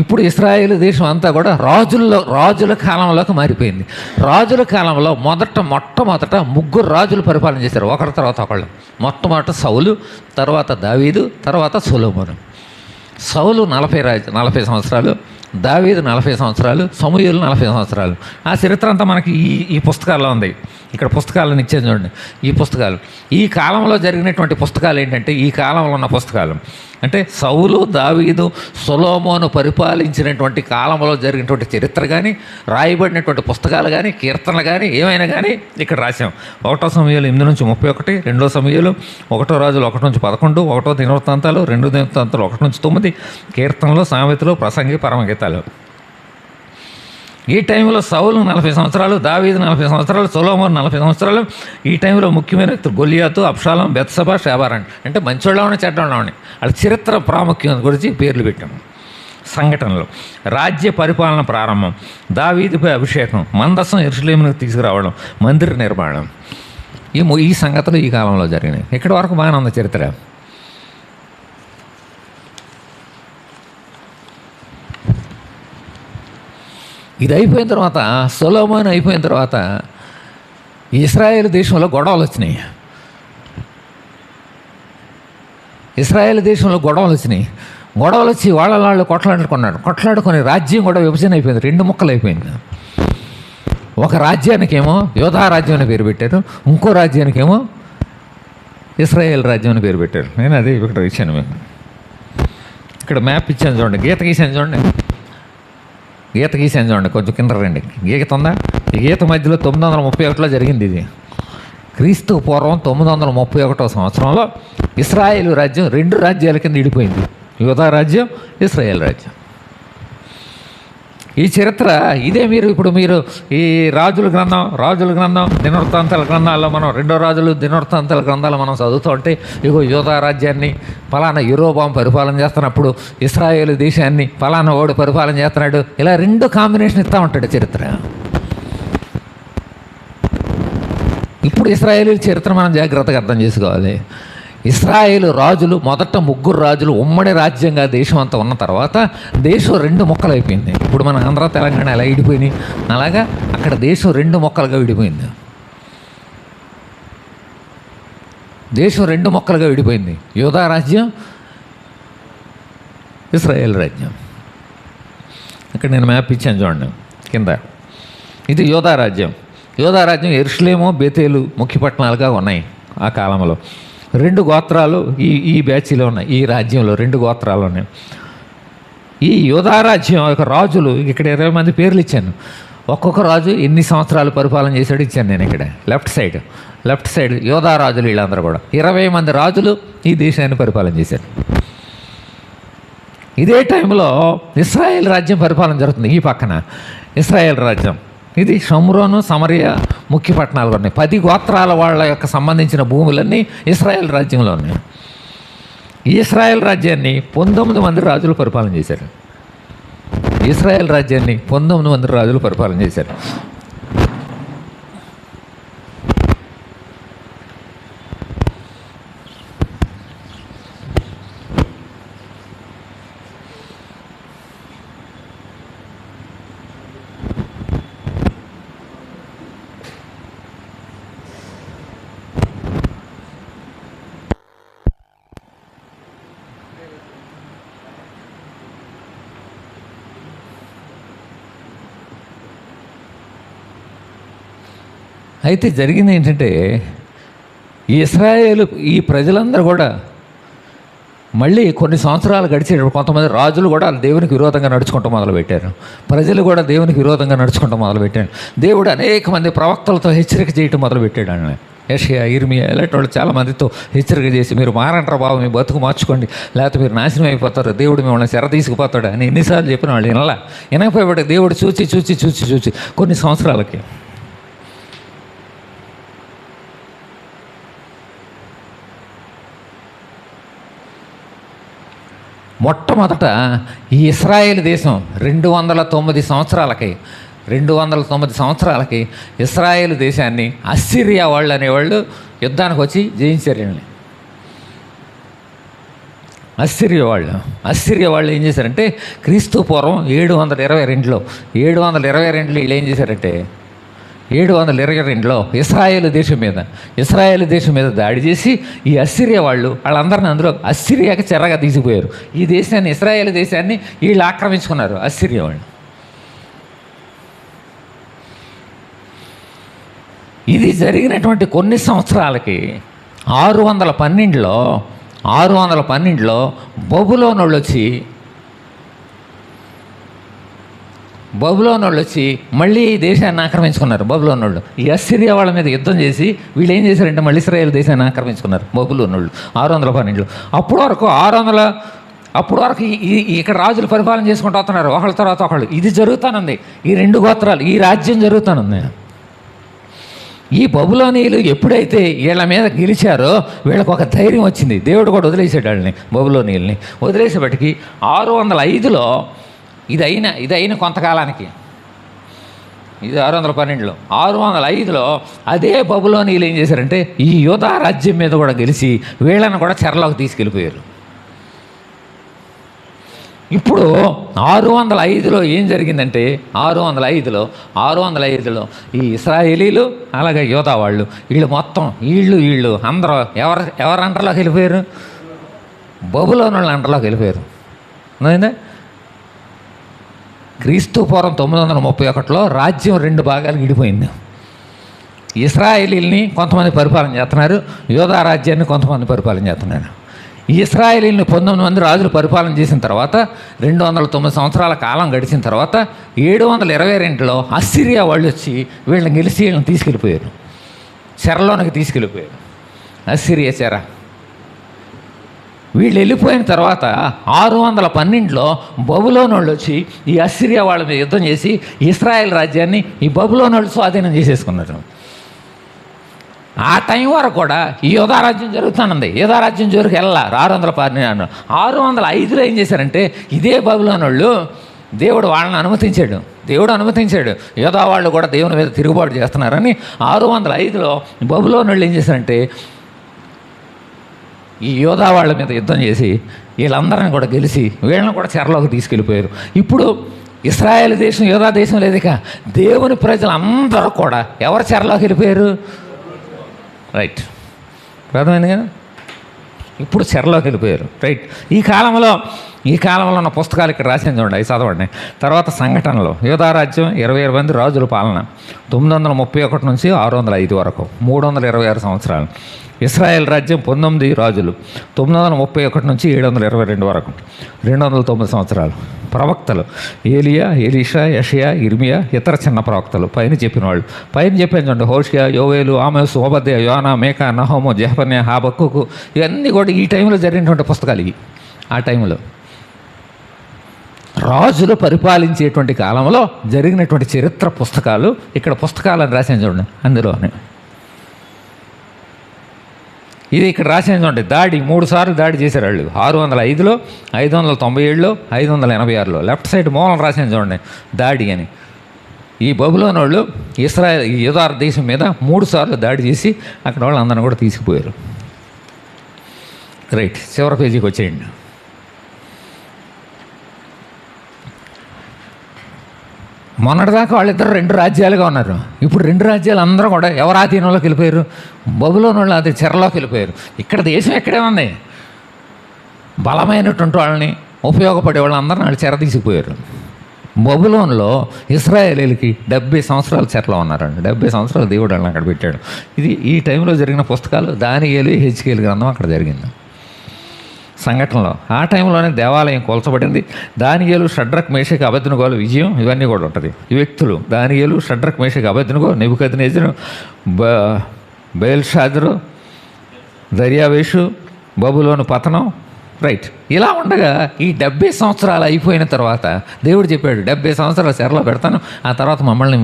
ఇప్పుడు ఇశ్రాయేల్ దేశం అంతా కూడా రాజుల కాలంలోకి మారిపోయింది. రాజుల కాలంలో మొట్టమొదట 3 రాజులు పరిపాలన చేశారు, ఒకరి తర్వాత ఒకళ్ళు. మొట్టమొదట సౌలు, తర్వాత దావీదు, తర్వాత సొలొమోను. సౌలు 40 సంవత్సరాలు, దావీదు 40 సంవత్సరాలు, సమూయేలు 40 సంవత్సరాలు. ఆ చరిత్ర అంతా మనకి ఈ పుస్తకాల్లో ఉంది. ఇక్కడ పుస్తకాలను ఇచ్చేది చూడండి. ఈ పుస్తకాలు ఈ కాలంలో జరిగినటువంటి పుస్తకాలు ఏంటంటే, ఈ కాలంలో ఉన్న పుస్తకాలు అంటే సౌలు, దావీదు, సొలొమోను పరిపాలించినటువంటి కాలంలో జరిగినటువంటి చరిత్ర కానీ, రాయబడినటువంటి పుస్తకాలు కానీ, కీర్తనలు కానీ, ఏమైనా కానీ ఇక్కడ రాసాం. 1 సమూయేలు 8 నుంచి 31, 2 సమూయేలు 1 రాజులు 1 నుంచి 11, 1 దినవృత్తాంతాలు, 2 దినవృత్తాంతాలు 1 నుంచి 9, కీర్తనలు, సామెతలు, ప్రసంగి, పరమగీతాలు. ఈ టైంలో సౌలు 40 సంవత్సరాలు, దావీదు 40 సంవత్సరాలు, సొలొమోను 40 సంవత్సరాలు. ఈ టైంలో ముఖ్యమైన వ్యక్తులు గొలియాతు, అబ్షాలోం, బెత్షెబా, షేబారాన్. అంటే మంచోళ్ళని చెడ్డోళ్ళని వాళ్ళ చరిత్ర ప్రాముఖ్యం గురించి పేర్లు పెట్టాము. సంఘటనలు, రాజ్య పరిపాలన ప్రారంభం, దావీదుపై అభిషేకం, మందసం యెరూషలేముకు తీసుకురావడం, మందిర నిర్మాణం. ఈ సంగతులు ఈ కాలంలో జరిగినాయి. ఇక్కడి వరకు బాగానే ఉంది చరిత్ర. ఇది అయిపోయిన తర్వాత, సొలొమోను అయిపోయిన తర్వాత ఇశ్రాయేల్ దేశంలో గొడవలు వచ్చినాయి. ఇశ్రాయేల్ దేశంలో గొడవలు వచ్చి వాళ్ళు కొట్లాడుకొని రాజ్యం కూడా విభజన అయిపోయింది, 2 ముక్కలు అయిపోయింది. ఒక రాజ్యానికేమో యోధా రాజ్యం అని పేరు పెట్టారు, ఇంకో రాజ్యానికేమో ఇశ్రాయేల్ రాజ్యం అని పేరు పెట్టారు. నేను అదే ఇక్కడ ఇచ్చాను మీకు. ఇక్కడ మ్యాప్ ఇచ్చాను చూడండి, గీత గీసాను చూడండి, కొంచెం కింద రండి. గీత ఉందా? ఈ గీత మధ్యలో 931లో జరిగింది ఇది. క్రీస్తు పూర్వం 931 సంవత్సరంలో ఇశ్రాయేలు రాజ్యం 2 రాజ్యాల కింద విడిపోయింది, యూదా రాజ్యం, ఇశ్రాయేల్ రాజ్యం. ఈ చరిత్ర ఇదే. ఇప్పుడు మీరు ఈ రాజుల గ్రంథం, దినవృత్తాంతాల గ్రంథాల్లో మనం 2 రాజులు, దినవృత్తాంతాల గ్రంథాలు మనం చదువుతూ ఉంటే, ఇగో యూదా రాజ్యాన్ని ఫలానా యెరోబాము పరిపాలన చేస్తున్నప్పుడు ఇశ్రాయేలు దేశాన్ని ఫలానా వాడు పరిపాలన చేస్తున్నాడు, ఇలా 2 కాంబినేషన్ ఇస్తూ ఉంటాడు చరిత్ర. ఇప్పుడు ఇశ్రాయేలు చరిత్ర మనం జాగ్రత్తగా అర్థం చేసుకోవాలి. ఇశ్రాయేలు రాజులు మొదట 3 రాజులు ఉమ్మడి రాజ్యంగా దేశం అంతా ఉన్న తర్వాత దేశం 2 ముక్కలు అయిపోయింది. ఇప్పుడు మన ఆంధ్ర, తెలంగాణ ఎలా విడిపోయినాయి, అలాగా అక్కడ దేశం 2 ముక్కలుగా విడిపోయింది. యూదా రాజ్యం, ఇశ్రాయేల్ రాజ్యం. ఇక్కడ నేను మ్యాప్ ఇచ్చాను చూడండి కింద. ఇది యూదా రాజ్యం. యెరూషలేము, బేతేలు ముఖ్య పట్టణాలుగా ఉన్నాయి ఆ కాలంలో. 2 గోత్రాలు ఈ బ్యాచ్లో ఉన్నాయి. ఈ రాజ్యంలో 2 గోత్రాలు ఉన్నాయి. ఈ యూదా రాజ్యం యొక్క రాజులు ఇక్కడ 20 మంది పేర్లు ఇచ్చాను. ఒక్కొక్క రాజు ఎన్ని సంవత్సరాలు పరిపాలన చేశాడు ఇచ్చాను నేను ఇక్కడ. లెఫ్ట్ సైడ్ యూదా రాజులు వీళ్ళందరూ కూడా 20 మంది రాజులు ఈ దేశాన్ని పరిపాలన చేశారు. ఇదే టైంలో ఇశ్రాయేల్ రాజ్యం పరిపాలన జరుగుతుంది. ఈ పక్కన ఇశ్రాయేల్ రాజ్యం, ఇది షమ్రోను, సమరియా ముఖ్య పట్టణాలు ఉన్నాయి. 10 గోత్రాల వాళ్ళ యొక్క సంబంధించిన భూములన్నీ ఇశ్రాయేల్ రాజ్యంలో ఉన్నాయి. ఈ ఇశ్రాయేల్ రాజ్యాన్ని 19 మంది రాజులు పరిపాలన చేశారు. అయితే జరిగింది ఏంటంటే, ఈ ప్రజలందరూ కూడా మళ్ళీ కొన్ని సంవత్సరాలు గడిచేటప్పుడు కొంతమంది రాజులు కూడా దేవునికి విరోధంగా నడుచుకుంటూ మొదలుపెట్టారు. ప్రజలు కూడా దేవునికి విరోధంగా నడుచుకుంటూ మొదలుపెట్టారు. దేవుడు అనేక మంది ప్రవక్తలతో హెచ్చరిక చేయటం మొదలుపెట్టాడు. యెషయా, ఇర్మియా ఇలాంటి వాళ్ళు చాలామందితో హెచ్చరిక చేసి మీరు మారంటారా బాబు, మీ బతుకు మార్చుకోండి, లేకపోతే మీరు నాశనం అయిపోతారు, దేవుడు మిమ్మల్ని చెర తీసుకుపోతాడు అని ఎన్నిసార్లు చెప్పిన వాళ్ళు వినకపోయేవాడు. దేవుడు చూచి కొన్ని సంవత్సరాలకి మొట్టమొదట ఈ ఇశ్రాయేలు దేశం 209 సంవత్సరాలకి ఇశ్రాయేలు దేశాన్ని అస్సిరియా వాళ్ళు అనేవాళ్ళు యుద్ధానికి వచ్చి జయించారు. అస్సిరియా వాళ్ళు ఏం చేశారంటే క్రీస్తు పూర్వం 722లో వీళ్ళు ఏం చేశారంటే 722లో ఇశ్రాయేలు దేశం మీద దాడి చేసి ఈ అస్సిరియా వాళ్ళందరినీ అందులో అస్సిరియాకి చెరగా తీసిపోయారు. ఈ దేశాన్ని, ఇశ్రాయేలు దేశాన్ని వీళ్ళు ఆక్రమించుకున్నారు అస్సిరియా వాళ్ళు. ఇది జరిగినటువంటి కొన్ని సంవత్సరాలకి 612లో బబులోను వాళ్ళు వచ్చి మళ్ళీ ఈ దేశాన్ని ఆక్రమించుకున్నారు. బబులోను వాళ్ళు ఈ అస్సిరియా వాళ్ళ మీద యుద్ధం చేసి వీళ్ళు ఏం చేశారంటే మళ్ళీ ఇశ్రాయేల్ దేశాన్ని ఆక్రమించుకున్నారు బబులోను వాళ్ళు 612లో. అప్పటి వరకు ఇక్కడ రాజులు పరిపాలన చేసుకుంటూ వస్తున్నారు, ఒకళ్ళ తర్వాత ఒకళ్ళు. ఇది జరుగుతానుంది, ఈ 2 గోత్రాలు, ఈ రాజ్యం జరుగుతానుంది. ఈ బబులోనీయులు ఎప్పుడైతే వీళ్ళ మీద గెలిచారో వీళ్ళకి ఒక ధైర్యం వచ్చింది. దేవుడు కూడా వదిలేసాడు వాళ్ళని, బబులోనీయుల్ని వదిలేసేపటికి 605లో ఇదైన కొంతకాలానికి, ఇది 612లో 605లో అదే బబులోనీయులు ఏం చేశారంటే ఈ యూదా రాజ్యం మీద కూడా గెలిచి వీళ్ళని కూడా చెరలోకి తీసుకెళ్ళిపోయారు. ఇప్పుడు 605లో ఏం జరిగిందంటే 605లో ఈ ఇశ్రాయేలీలు అలాగే యూదా వీళ్ళు మొత్తం వీళ్ళు అందరూ ఎవరు అండర్లోకి వెళ్ళిపోయారు? బబులోను వాళ్ళ అండర్లోకి వెళ్ళిపోయారు. అర్థమైందా? క్రీస్తు పూర్వం 931లో రాజ్యం 2 భాగాలు విడిపోయింది. ఇశ్రాయేలీల్ని కొంతమంది పరిపాలన చేస్తున్నారు, యూదా రాజ్యాన్ని కొంతమంది పరిపాలన చేస్తున్నారు. ఈ ఇశ్రాయేలీని 19 మంది రాజులు పరిపాలన చేసిన తర్వాత 209 సంవత్సరాల కాలం గడిచిన తర్వాత 722లో అస్సిరియా వాళ్ళు వచ్చి వీళ్ళని గెలిచి వీళ్ళని తీసుకెళ్ళిపోయారు, చెరలోనికి తీసుకెళ్ళిపోయారు. అస్సిరియా చెర. వీళ్ళు వెళ్ళిపోయిన తర్వాత 612లో బబులోను వాళ్ళు వచ్చి ఈ అస్సిరియా వాళ్ళ మీద యుద్ధం చేసి ఇశ్రాయేల్ రాజ్యాన్ని ఈ బబులోను వాళ్ళు స్వాధీనం చేసేసుకున్నారు. ఆ టైం వరకు కూడా ఈ యూదా రాజ్యం జరుగుతానుంది. యూదా రాజ్యం జోలికి వెళ్ళాలి 612. 605లో ఏం చేశారంటే ఇదే బబులోను వాళ్ళు దేవుడు వాళ్ళని అనుమతించాడు. యూదా వాళ్ళు కూడా దేవుని మీద తిరుగుబాటు చేస్తున్నారని 605లో బబులోను వాళ్ళు ఏం చేశారంటే ఈ యూదా వాళ్ళ మీద యుద్ధం చేసి వీళ్ళందరిని కూడా గెలిచి వీళ్ళని కూడా చెరలోకి తీసుకెళ్ళిపోయారు. ఇప్పుడు ఇశ్రాయేల్ దేశం, యూదా దేశం లేదుక, దేవుని ప్రజలందరూ కూడా ఎవరు చెరలోకి వెళ్ళిపోయారు? రైట్, అర్థమైంది కదా? ఇప్పుడు చెరలోకి వెళ్ళిపోయారు. రైట్. ఈ కాలంలో ఉన్న పుస్తకాలు ఇక్కడ రాసింది చూడండి, అవి చదవండి. తర్వాత సంఘటనలు. యూదా రాజ్యం 27 మంది రాజుల పాలన 931 నుంచి 605 వరకు 326 సంవత్సరాలు. ఇశ్రాయేల్ రాజ్యం 19 రాజులు 931 నుంచి 722 వరకు 209 సంవత్సరాలు. ప్రవక్తలు ఏలియా, ఎలీషా, యెషయా, ఇర్మియా, ఇతర చిన్న ప్రవక్తలు పైన చెప్పాను చూడండి. హోషియా, యోవేలు, ఆమోసు, ఓబద్యా, యోనా, మేకా, నహోము, జెఫన్యా, హబక్కూకు, ఇవన్నీ కూడా ఈ టైంలో జరిగినటువంటి పుస్తకాలు ఇవి. ఆ టైంలో రాజులు పరిపాలించేటువంటి కాలంలో జరిగినటువంటి చరిత్ర పుస్తకాలు ఇక్కడ పుస్తకాలను రాసాను చూడండి. అందులోనే ఇది ఇక్కడ రాసాను చూడండి. 3 సార్లు దాడి చేశారు వాళ్ళు. 605లో, 597లో, 586లో. లెఫ్ట్ సైడ్ మూలం రాసాను చూడండి దాడి అని. ఈ బబులోను వాళ్ళు ఇశ్రాయేల్ యూదా దేశం మీద 3 సార్లు దాడి చేసి అక్కడ వాళ్ళు అందరిని కూడా తీసుకుపోయారు. రైట్, చివరి పేజీకి వచ్చేయండి. మొన్నటిదాకా వాళ్ళిద్దరు 2 రాజ్యాలుగా ఉన్నారు. ఇప్పుడు 2 రాజ్యాలు అందరూ కూడా ఎవరు ఆధీనంలోకి వెళ్ళిపోయారు? బబులోను వాళ్ళు అది చెరలోకి వెళ్ళిపోయారు. ఇక్కడ దేశం ఎక్కడే ఉంది? బలమైనటువంటి వాళ్ళని, ఉపయోగపడే వాళ్ళందరినీ వాళ్ళు చెర తీసుకుపోయారు. బబులోనులో ఇశ్రాయేలీలకి 70 సంవత్సరాలు చెరలో ఉన్నారండి. 70 సంవత్సరాలు దేవుడు వాళ్ళని అక్కడ పెట్టాడు. ఇది ఈ టైంలో జరిగిన పుస్తకాలు. దానియేలు, హెజ్కేలు గ్రంథం అక్కడ జరిగింది. సంఘటనలో ఆ టైంలోనే దేవాలయం కూల్చబడింది. దానియేలు, షడ్రక్, మేషక్, అబేద్నెగోల విజయం ఇవన్నీ కూడా ఉంటుంది. ఈ వ్యక్తులు దానియేలు, షడ్రక్, మేషక్, అబేద్నెగో, నెబుకద్నెజరు, బెల్షాజరు, దర్యావేషు, బబులోను పతనం, రైట్. ఇలా ఉండగా ఈ 70 సంవత్సరాలు అయిపోయిన తర్వాత దేవుడు చెప్పాడు 70 సంవత్సరాలు చెరలో పెడతాను, ఆ తర్వాత మమ్మల్ని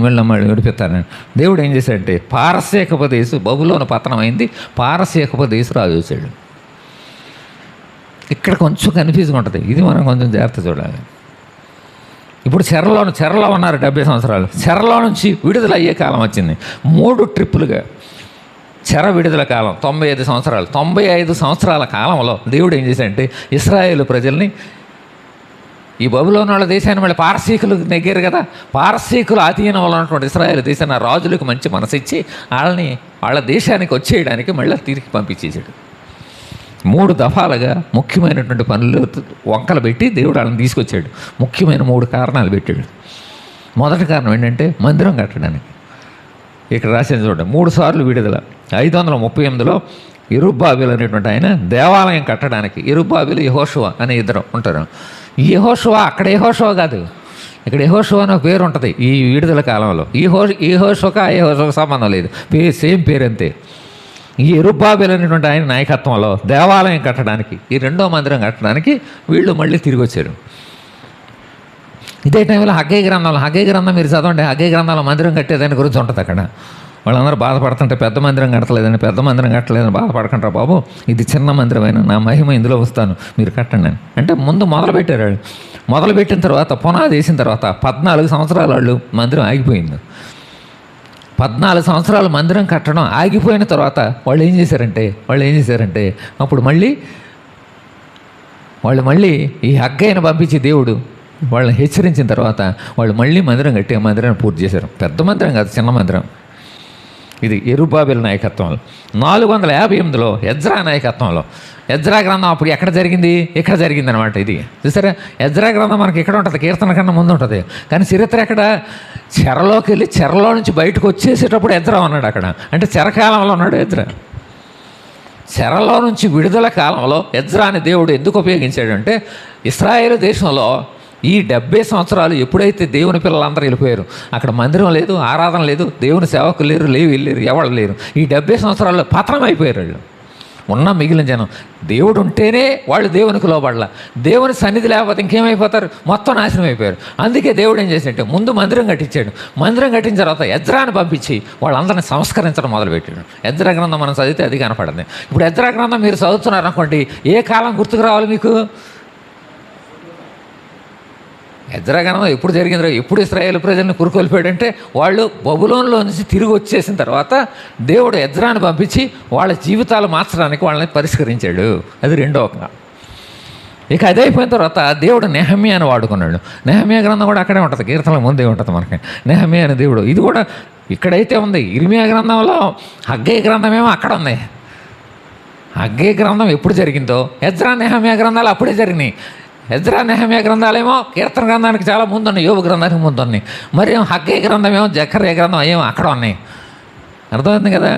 విడిపిస్తానని. దేవుడు ఏం చేశాడంటే పారసీకపు దేశం, బబులోను పతనం అయింది, పారసీకపు దేశం రాజు వచ్చాడు. ఇక్కడ కొంచెం కన్ఫ్యూజ్గా ఉంటుంది, ఇది మనం కొంచెం జాగ్రత్త చూడాలి. ఇప్పుడు చెరలో ఉన్నారు 70 సంవత్సరాలు. చెరలో నుంచి విడుదల అయ్యే కాలం వచ్చింది. 3 ట్రిప్పులుగా చెర విడుదల కాలం 95 సంవత్సరాలు. 95 సంవత్సరాల కాలంలో దేవుడు ఏం చేశాడంటే ఇశ్రాయేలు ప్రజల్ని ఈ బబులోను వాళ్ళ దేశాన్ని మళ్ళీ పారసీకులు నెగ్గారు కదా, పారసీకుల ఆధీనంలో ఉన్నటువంటి ఇశ్రాయేలు దేశాన్ని రాజులకు మంచి మనసిచ్చి వాళ్ళ దేశానికి వచ్చేయడానికి మళ్ళీ తిరిగి పంపించేసాడు. 3 దఫాలుగా ముఖ్యమైనటువంటి పనులు వంకలు పెట్టి దేవుడు వాళ్ళని తీసుకొచ్చాడు. ముఖ్యమైన 3 కారణాలు పెట్టాడు. మొదటి కారణం ఏంటంటే మందిరం కట్టడానికి. ఇక్కడ రాసింది చూడండి, 3 సార్లు విడుదల. 538లో యెరుబ్బయలు అనేటువంటి ఆయన దేవాలయం కట్టడానికి, యెరుబ్బయలు యెహోషువ అనే ఇద్దరు ఉంటారు. ఈ యెహోషువ అక్కడ యెహోషువ కాదు, ఇక్కడ యెహోషువ అనే పేరు ఉంటుంది ఈ విడుదల కాలంలో. ఈ యెహోషువకు సంబంధం లేదు, సేమ్ పేరు అంతే. ఈ యెరుబ్బయలు అనేటువంటి ఆయన నాయకత్వంలో దేవాలయం కట్టడానికి, ఈ 2వ మందిరం కట్టడానికి వీళ్ళు మళ్ళీ తిరిగి వచ్చారు. ఇదే టైంలో హగ్గై గ్రంథం మీరు చదవండి. హగ్గై గ్రంథంలో మందిరం కట్టేదాని గురించి ఉంటుంది. అక్కడ వాళ్ళందరూ బాధపడుతుంటే పెద్ద మందిరం కట్టలేదని బాధపడకంటారా బాబు, ఇది చిన్న మందిరమైన నా మహిమ ఇందులో వస్తాను, మీరు కట్టండి అని అంటే ముందు మొదలుపెట్టారు వాళ్ళు. మొదలుపెట్టిన తర్వాత పునాది వేసిన తర్వాత 14 సంవత్సరాలు వాళ్ళు మందిరం ఆగిపోయింది. 14 సంవత్సరాలు మందిరం కట్టడం ఆగిపోయిన తర్వాత వాళ్ళు ఏం చేశారంటే అప్పుడు వాళ్ళు మళ్ళీ ఈ హగ్గైని పంపించి దేవుడు వాళ్ళని హెచ్చరించిన తర్వాత వాళ్ళు మళ్ళీ మందిరం కట్టి ఆ మందిరాన్ని పూర్తి చేశారు. పెద్ద మందిరం కాదు, చిన్న మందిరం. ఇది యెరుబ్బయలు నాయకత్వంలో. 458లో ఎజ్రా నాయకత్వంలో. ఎజ్రా గ్రంథం అప్పుడు ఎక్కడ జరిగింది? ఇక్కడ జరిగింది అనమాట. ఇది చూసారా, ఎజ్రా గ్రంథం మనకి ఎక్కడ ఉంటుంది? కీర్తన కన్నా ముందు ఉంటుంది. కానీ చరిత్ర ఎక్కడ? చెరలోకి వెళ్ళి చెరలో నుంచి బయటకు వచ్చేసేటప్పుడు ఎజ్రా ఉన్నాడు అక్కడ. అంటే చెరకాలంలో ఉన్నాడు ఎజ్రా. చెరలో నుంచి విడుదల కాలంలో ఎజ్రా అని దేవుడు ఎందుకు ఉపయోగించాడంటే ఇశ్రాయేలు దేశంలో ఈ 70 సంవత్సరాలు ఎప్పుడైతే దేవుని పిల్లలందరూ వెళ్ళిపోయారు, అక్కడ మందిరం లేదు, ఆరాధన లేదు, దేవుని సేవకులు లేరు, ఎవరు లేరు. ఈ 70 సంవత్సరాల్లో పతనం అయిపోయారు వాళ్ళు. ఉన్న మిగిలిన జనం దేవుడు ఉంటేనే వాళ్ళు దేవునికి లోబడాల. దేవుని సన్నిధి లేకపోతే ఇంకేమైపోతారు? మొత్తం నాశనం అయిపోయారు. అందుకే దేవుడు ఏం చేశాడంటే ముందు మందిరం కట్టించాడు. మందిరం కట్టిన తర్వాత ఎజ్రాని పంపించి వాళ్ళందరినీ సంస్కరించడం మొదలుపెట్టాడు. ఎజ్రా గ్రంథం మనం చదివితే అది కనపడింది. ఇప్పుడు ఎజ్రా గ్రంథం మీరు చదువుతున్నారు అనుకోండి, ఏ కాలం గుర్తుకు రావాలి మీకు? ఎజ్రా గ్రంథం ఎప్పుడు జరిగిందో, ఎప్పుడు ఇశ్రాయేలు ప్రజల్ని పురుకొల్పాడంటే వాళ్ళు బబులోనులో నుంచి తిరిగి వచ్చేసిన తర్వాత దేవుడు ఎజ్రాని పంపించి వాళ్ళ జీవితాలు మార్చడానికి వాళ్ళని పరిష్కరించాడు. అది 2వ. ఇక అదే అయిపోయిన తర్వాత దేవుడు నెహమ్యాని వాడుకున్నాడు. నెహమ్యా గ్రంథం కూడా అక్కడే ఉంటుంది, కీర్తనల ముందే ఉంటుంది మనకి. నెహమ్యా అనే దేవుడు ఇది కూడా ఇక్కడైతే ఉంది. ఇర్మియా గ్రంథంలో హగ్గై గ్రంథమేమో అక్కడ ఉంది. హగ్గై గ్రంథం ఎప్పుడు జరిగిందో ఎజ్రా నెహమ్యా గ్రంథాలు అప్పుడే జరిగినాయి. ఎజ్రా నెహమ్యా గ్రంథాలేమో కీర్తన గ్రంథానికి చాలా ముందు ఉన్నాయి, యోబు గ్రంథానికి ముందు ఉన్నాయి. మరి హగ్గై గ్రంథం ఏమో జకర్యా గ్రంథం ఏమో అక్కడ ఉన్నాయి. అర్థమవుతుంది కదా?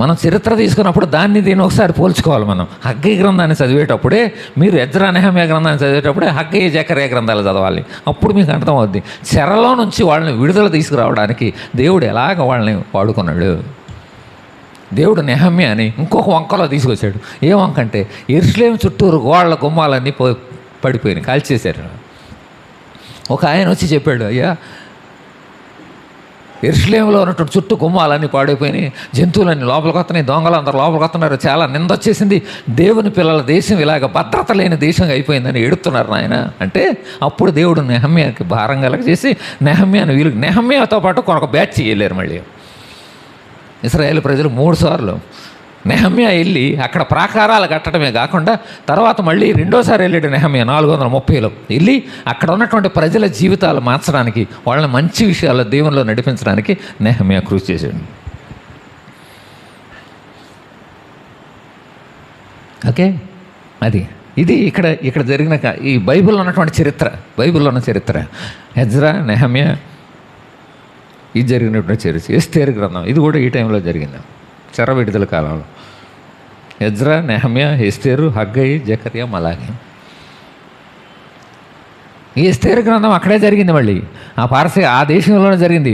మనం చరిత్ర తీసుకున్నప్పుడు దీన్ని ఒకసారి పోల్చుకోవాలి. మనం హగ్గై గ్రంథాన్ని చదివేటప్పుడే మీరు ఎజ్రా నెహమ్యా గ్రంథాన్ని చదివేటప్పుడే హగ్గై జకర్యా గ్రంథాలు చదవాలి. అప్పుడు మీకు అర్థమవుద్ది చెరలో నుంచి వాళ్ళని విడుదల తీసుకురావడానికి దేవుడు ఎలాగ వాళ్ళని వాడుకున్నాడు. దేవుడు నెహమ్యాని ఇంకొక వంకలో తీసుకొచ్చాడు. ఏ వంక అంటే యెరూషలేము చుట్టూరు గోళ్ళ గుమ్మాలన్నీ పడిపోయినాయి, కాల్చేశారు. ఒక ఆయన వచ్చి చెప్పాడు, అయ్యా యెరూషలేములో ఉన్నటువంటి చుట్టూ గుమ్మాలన్నీ పాడైపోయినాయి, జంతువులన్నీ లోపలికి వస్తున్నాయి, దొంగలు అందరూ లోపలికి వస్తున్నారు, చాలా నింద వచ్చేసింది, దేవుని పిల్లల దేశం ఇలాగ భద్రత లేని దేశంగా అయిపోయిందని ఎడుతున్నారు నాయన అంటే అప్పుడు దేవుడు నెహమ్యాకి భారం కలగజేసి నెహమ్యాతో పాటు కొనొక బ్యాచ్ చేయలేరు. మళ్ళీ ఇశ్రాయేలు ప్రజలు 3 సార్లు నెహమ్యా వెళ్ళి అక్కడ ప్రాకారాలు కట్టడమే కాకుండా తర్వాత మళ్ళీ 2వ వెళ్ళాడు నెహమ్యా 430లో వెళ్ళి అక్కడ ఉన్నటువంటి ప్రజల జీవితాలు మార్చడానికి, వాళ్ళని మంచి విషయాల్లో దేవునిలో నడిపించడానికి నెహమ్యా కృషి చేశాడు. ఓకే, ఇది ఇక్కడ జరిగిన ఈ బైబిల్లో ఉన్నటువంటి చరిత్ర. ఎజ్రా నెహమ్యా ఇది జరిగినటువంటి చరిత్ర. ఎస్తేరు గ్రంథం ఇది కూడా ఈ టైంలో జరిగింది, చెర విడుదల కాలంలో. ఎజ్రా, నెహమ్యా, ఎస్తేరు, హగ్గై, జకర్యా, మలాకి. ఈ ఎస్తేరు గ్రంథం అక్కడే జరిగింది. మళ్ళీ ఆ దేశంలోనే జరిగింది,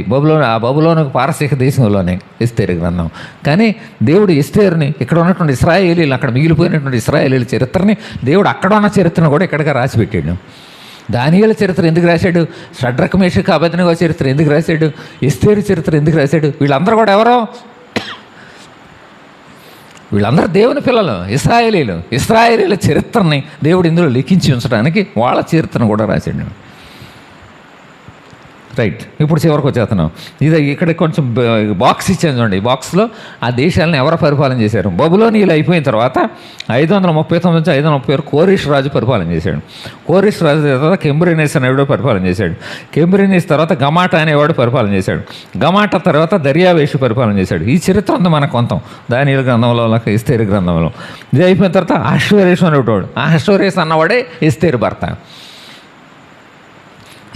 బబులోను పారసీక దేశంలోనే ఎస్తేరు గ్రంథం. కానీ దేవుడు ఎస్తేరుని, ఇక్కడ ఉన్నటువంటి ఇశ్రాయేలీలు, అక్కడ మిగిలిపోయినటువంటి ఇశ్రాయేలీల చరిత్రని దేవుడు అక్కడ ఉన్న చరిత్రను కూడా ఇక్కడిగా రాసిపెట్టాడు. దానియేలు చరిత్ర ఎందుకు రాశాడు? షడ్రక్ మేషక్ అబేద్నెగో చరిత్ర ఎందుకు రాశాడు? ఎస్తేరు చరిత్ర ఎందుకు రాశాడు? వీళ్ళందరూ కూడా ఎవరో? వీళ్ళందరూ దేవుని పిల్లలు, ఇశ్రాయేలీల చరిత్రని దేవుడు ఇందులో లిఖించి ఉంచడానికి వాళ్ళ చరిత్రను కూడా రాశాడు. రైట్, ఇప్పుడు చివరికి వచ్చేస్తున్నాం. ఇది ఇక్కడ కొంచెం బాక్స్ ఇచ్చాను చూడండి. ఈ బాక్స్లో ఆ దేశాలను ఎవరు పరిపాలన చేశారు? బబులోనీయులు అయిపోయిన తర్వాత 539 నుంచి 530 కోరిష్ రాజు పరిపాలన చేశాడు. కోరిష్ రాజు తర్వాత కెంబ్రినేస్ అనేవాడు పరిపాలన చేశాడు. కెంబ్రినేస్ తర్వాత గమాటా అనేవాడు పరిపాలన చేశాడు. గమాటా తర్వాత దర్యావేషు పరిపాలన చేశాడు. ఈ చరిత్ర ఉంది మనకు కొంత దానియేలు గ్రంథంలో, ఎస్తేరు గ్రంథంలో. ఇది అయిపోయిన తర్వాత అహష్వేరోషు అనేవాడు. అహష్వేరోషు అన్నవాడే ఎస్తేరు భర్త.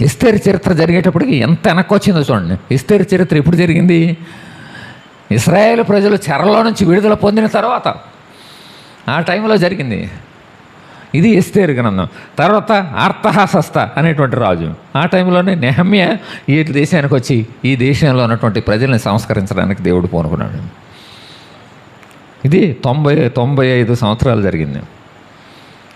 ఎస్తేరు చరిత్ర జరిగేటప్పటికి ఎంత వెనక్కి వచ్చిందో చూడండి. ఎస్తేరు చరిత్ర ఎప్పుడు జరిగింది? ఇశ్రాయేలు ప్రజలు చెరలో నుంచి విడుదల పొందిన తర్వాత ఆ టైంలో జరిగింది. ఇది ఎస్తేరు గ్రంథం. తర్వాత అర్తహషస్త అనేటువంటి రాజు, ఆ టైంలోనే నెహమ్యా ఈ దేశానికి వచ్చి ఈ దేశంలో ఉన్నటువంటి ప్రజల్ని సంస్కరించడానికి దేవుడు పూనుకున్నాడు. ఇది 95 సంవత్సరాలు జరిగింది.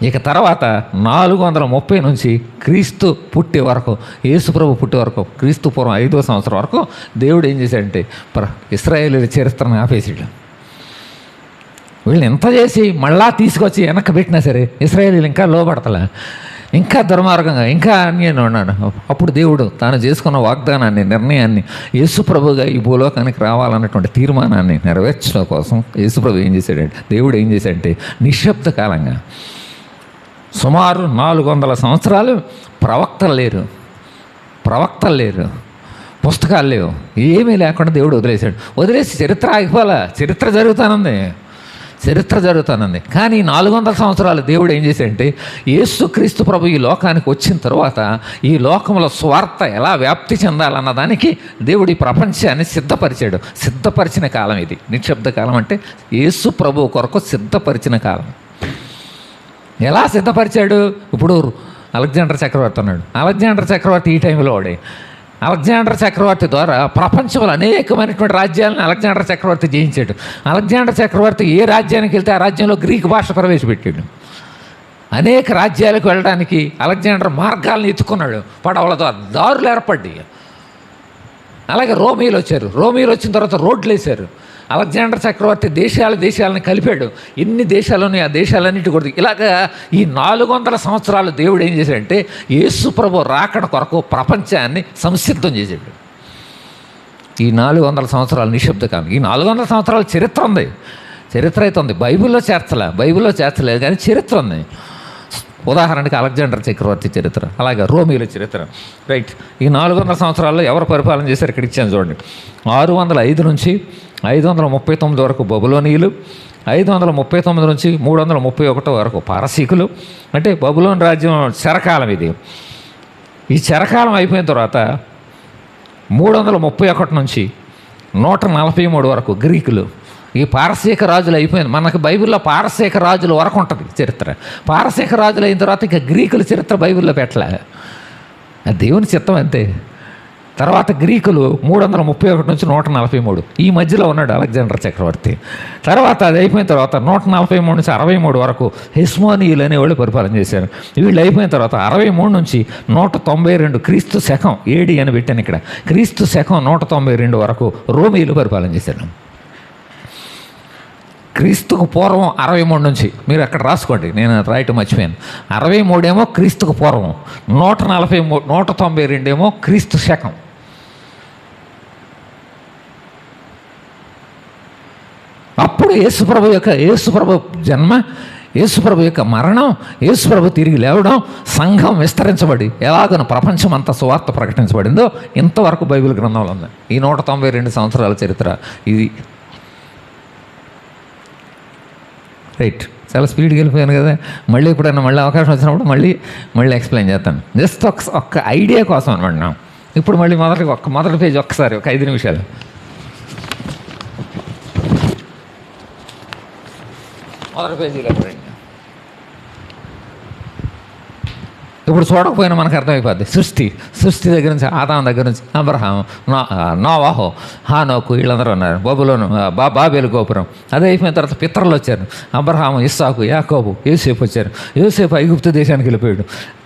ఇక తర్వాత 430 నుంచి క్రీస్తు పుట్టే వరకు, యేసుప్రభు పుట్టే వరకు, క్రీస్తు పూర్వం 5వ సంవత్సరం వరకు దేవుడు ఏం చేశాడంటే ఇశ్రాయేలీల చరిత్రను ఆపేసాడు. వీళ్ళని ఎంత చేసి మళ్ళా తీసుకొచ్చి వెనక్కి పెట్టినా సరే ఇశ్రాయేలీలు ఇంకా లోపడతలే, ఇంకా దుర్మార్గంగా, ఇంకా అన్యాయం ఉన్నాడు. అప్పుడు దేవుడు తాను చేసుకున్న వాగ్దానాన్ని, నిర్ణయాన్ని, యేసుప్రభుగా ఈ భూలోకానికి రావాలన్నటువంటి తీర్మానాన్ని నెరవేర్చడం కోసం యేసుప్రభు ఏం చేశాడంటే, దేవుడు ఏం చేశాడంటే నిశ్శబ్ద కాలంగా సుమారు 400 సంవత్సరాలు ప్రవక్తలు లేరు, పుస్తకాలు లేవు, ఏమీ లేకుండా దేవుడు వదిలేసి చరిత్ర ఆగిపోలే. చరిత్ర జరుగుతానంది. కానీ 400 సంవత్సరాలు దేవుడు ఏం చేశాడంటే యేసుక్రీస్తు ప్రభు ఈ లోకానికి వచ్చిన తర్వాత ఈ లోకంలో స్వార్థ ఎలా వ్యాప్తి చెందాలన్న దానికి దేవుడు ఈ ప్రపంచాన్ని సిద్ధపరిచిన కాలం ఇది. నిశ్శబ్ద కాలం అంటే యేసు ప్రభు కొరకు సిద్ధపరిచిన కాలం. ఎలా సిద్ధపరిచాడు? ఇప్పుడు అలెగ్జాండర్ చక్రవర్తి ఉన్నాడు. అలెగ్జాండర్ చక్రవర్తి ఈ టైంలో అలెగ్జాండర్ చక్రవర్తి ద్వారా ప్రపంచంలో అనేకమైనటువంటి రాజ్యాలను అలెగ్జాండర్ చక్రవర్తి జయించాడు. అలెగ్జాండర్ చక్రవర్తి ఏ రాజ్యానికి వెళ్తే ఆ రాజ్యంలో గ్రీకు భాష ప్రవేశపెట్టాడు. అనేక రాజ్యాలకు వెళ్ళడానికి అలెగ్జాండర్ మార్గాలను ఎత్తుకున్నాడు. పడవల ద్వారా దారులు ఏర్పడ్డాయి. అలాగే రోమీలు వచ్చిన తర్వాత రోడ్లు వేశారు. అలెగ్జాండర్ చక్రవర్తి దేశాలను కలిపాడు. ఎన్ని దేశాలు ఉన్నాయి ఆ దేశాలన్నిటి కూడా. ఇలాగా ఈ 400 సంవత్సరాలు దేవుడు ఏం చేశాడంటే యేసు ప్రభు రాకడ కొరకు ప్రపంచాన్ని సంసిద్ధం చేశాడు. ఈ 400 సంవత్సరాలు నిశ్శబ్ద కాలం. ఈ 400 సంవత్సరాల చరిత్ర అయితే ఉంది. బైబిల్లో చేర్చలేదు కానీ చరిత్ర ఉంది. ఉదాహరణకి అలెగ్జాండర్ చక్రవర్తి చరిత్ర, అలాగే రోమీల చరిత్ర. రైట్, ఈ 400 సంవత్సరాల్లో ఎవరు పరిపాలన చేశారు ఇక్కడ ఇచ్చాను చూడండి. 605 నుంచి 539 వరకు బబులోనీయులు, 539 నుంచి 331 వరకు పారసీకులు. అంటే బబులోన్ రాజ్యం చెరకాలం ఇది. ఈ చెరకాలం అయిపోయిన తర్వాత 331 నుంచి 143 వరకు గ్రీకులు. ఈ పారసీక రాజులు అయిపోయింది. మనకు బైబిల్లో పారసీక రాజుల వరకు ఉంటుంది చరిత్ర. పారసీక రాజులు అయిన తర్వాత ఇక గ్రీకుల చరిత్ర బైబిల్లో పెట్టలే, అది దేవుని చిత్తం అంతే. తర్వాత గ్రీకులు 331 నుంచి 143, ఈ మధ్యలో ఉన్నాడు అలెగ్జాండర్ చక్రవర్తి. తర్వాత అది అయిపోయిన తర్వాత 143 నుంచి 63 వరకు హెస్మోనీయులు అనేవాళ్ళు పరిపాలన చేశారు. వీళ్ళు అయిపోయిన తర్వాత 63 నుంచి 192 క్రీస్తు శకం ఏడి అని పెట్టాను ఇక్కడ. క్రీస్తు శకం 192 వరకు రోమీయులు పరిపాలన చేశారు. క్రీస్తుకు పూర్వం 63 నుంచి, మీరు అక్కడ రాసుకోండి, నేను రాయటం మర్చిపోయాను. 63 ఏమో క్రీస్తుకు పూర్వం, 192 ఏమో క్రీస్తు శకం. అప్పుడు యేసుప్రభు జన్మ, యేసుప్రభు యొక్క మరణం, యేసుప్రభు తిరిగి లేవడం, సంఘం విస్తరించబడి ఎలాగన ప్రపంచం అంతా సువార్త ప్రకటించబడిందో ఇంతవరకు బైబిల్ గ్రంథంలో ఉంది. ఈ 192 సంవత్సరాల చరిత్ర ఇది. రైట్, చాలా స్పీడ్గా వెళ్ళిపోయాను కదా. మళ్ళీ ఎప్పుడైనా అవకాశం వచ్చినప్పుడు మళ్ళీ ఎక్స్ప్లెయిన్ చేస్తాను. జస్ట్ ఒక్క ఐడియా కోసం అనమాట. ఇప్పుడు మళ్ళీ మొదటి పేజ్ ఒక్కసారి ఒక 5 నిమిషాలు. మొదటి పేజీలో రండి. ఇప్పుడు చూడకపోయినా మనకు అర్థమైపోద్ది. సృష్టి దగ్గర నుంచి, ఆదాం దగ్గర నుంచి అబ్రహాం, నోవాహు, హానోకు వీళ్ళందరూ ఉన్నారు. బాబేలు గోపురం అదే అయిపోయిన తర్వాత పితరులు వచ్చారు. అబ్రహాము, ఇస్సాకు, యాకోబు, యోసేపు వచ్చారు. యోసేపు ఐగుప్తు దేశానికి వెళ్ళిపోయాడు.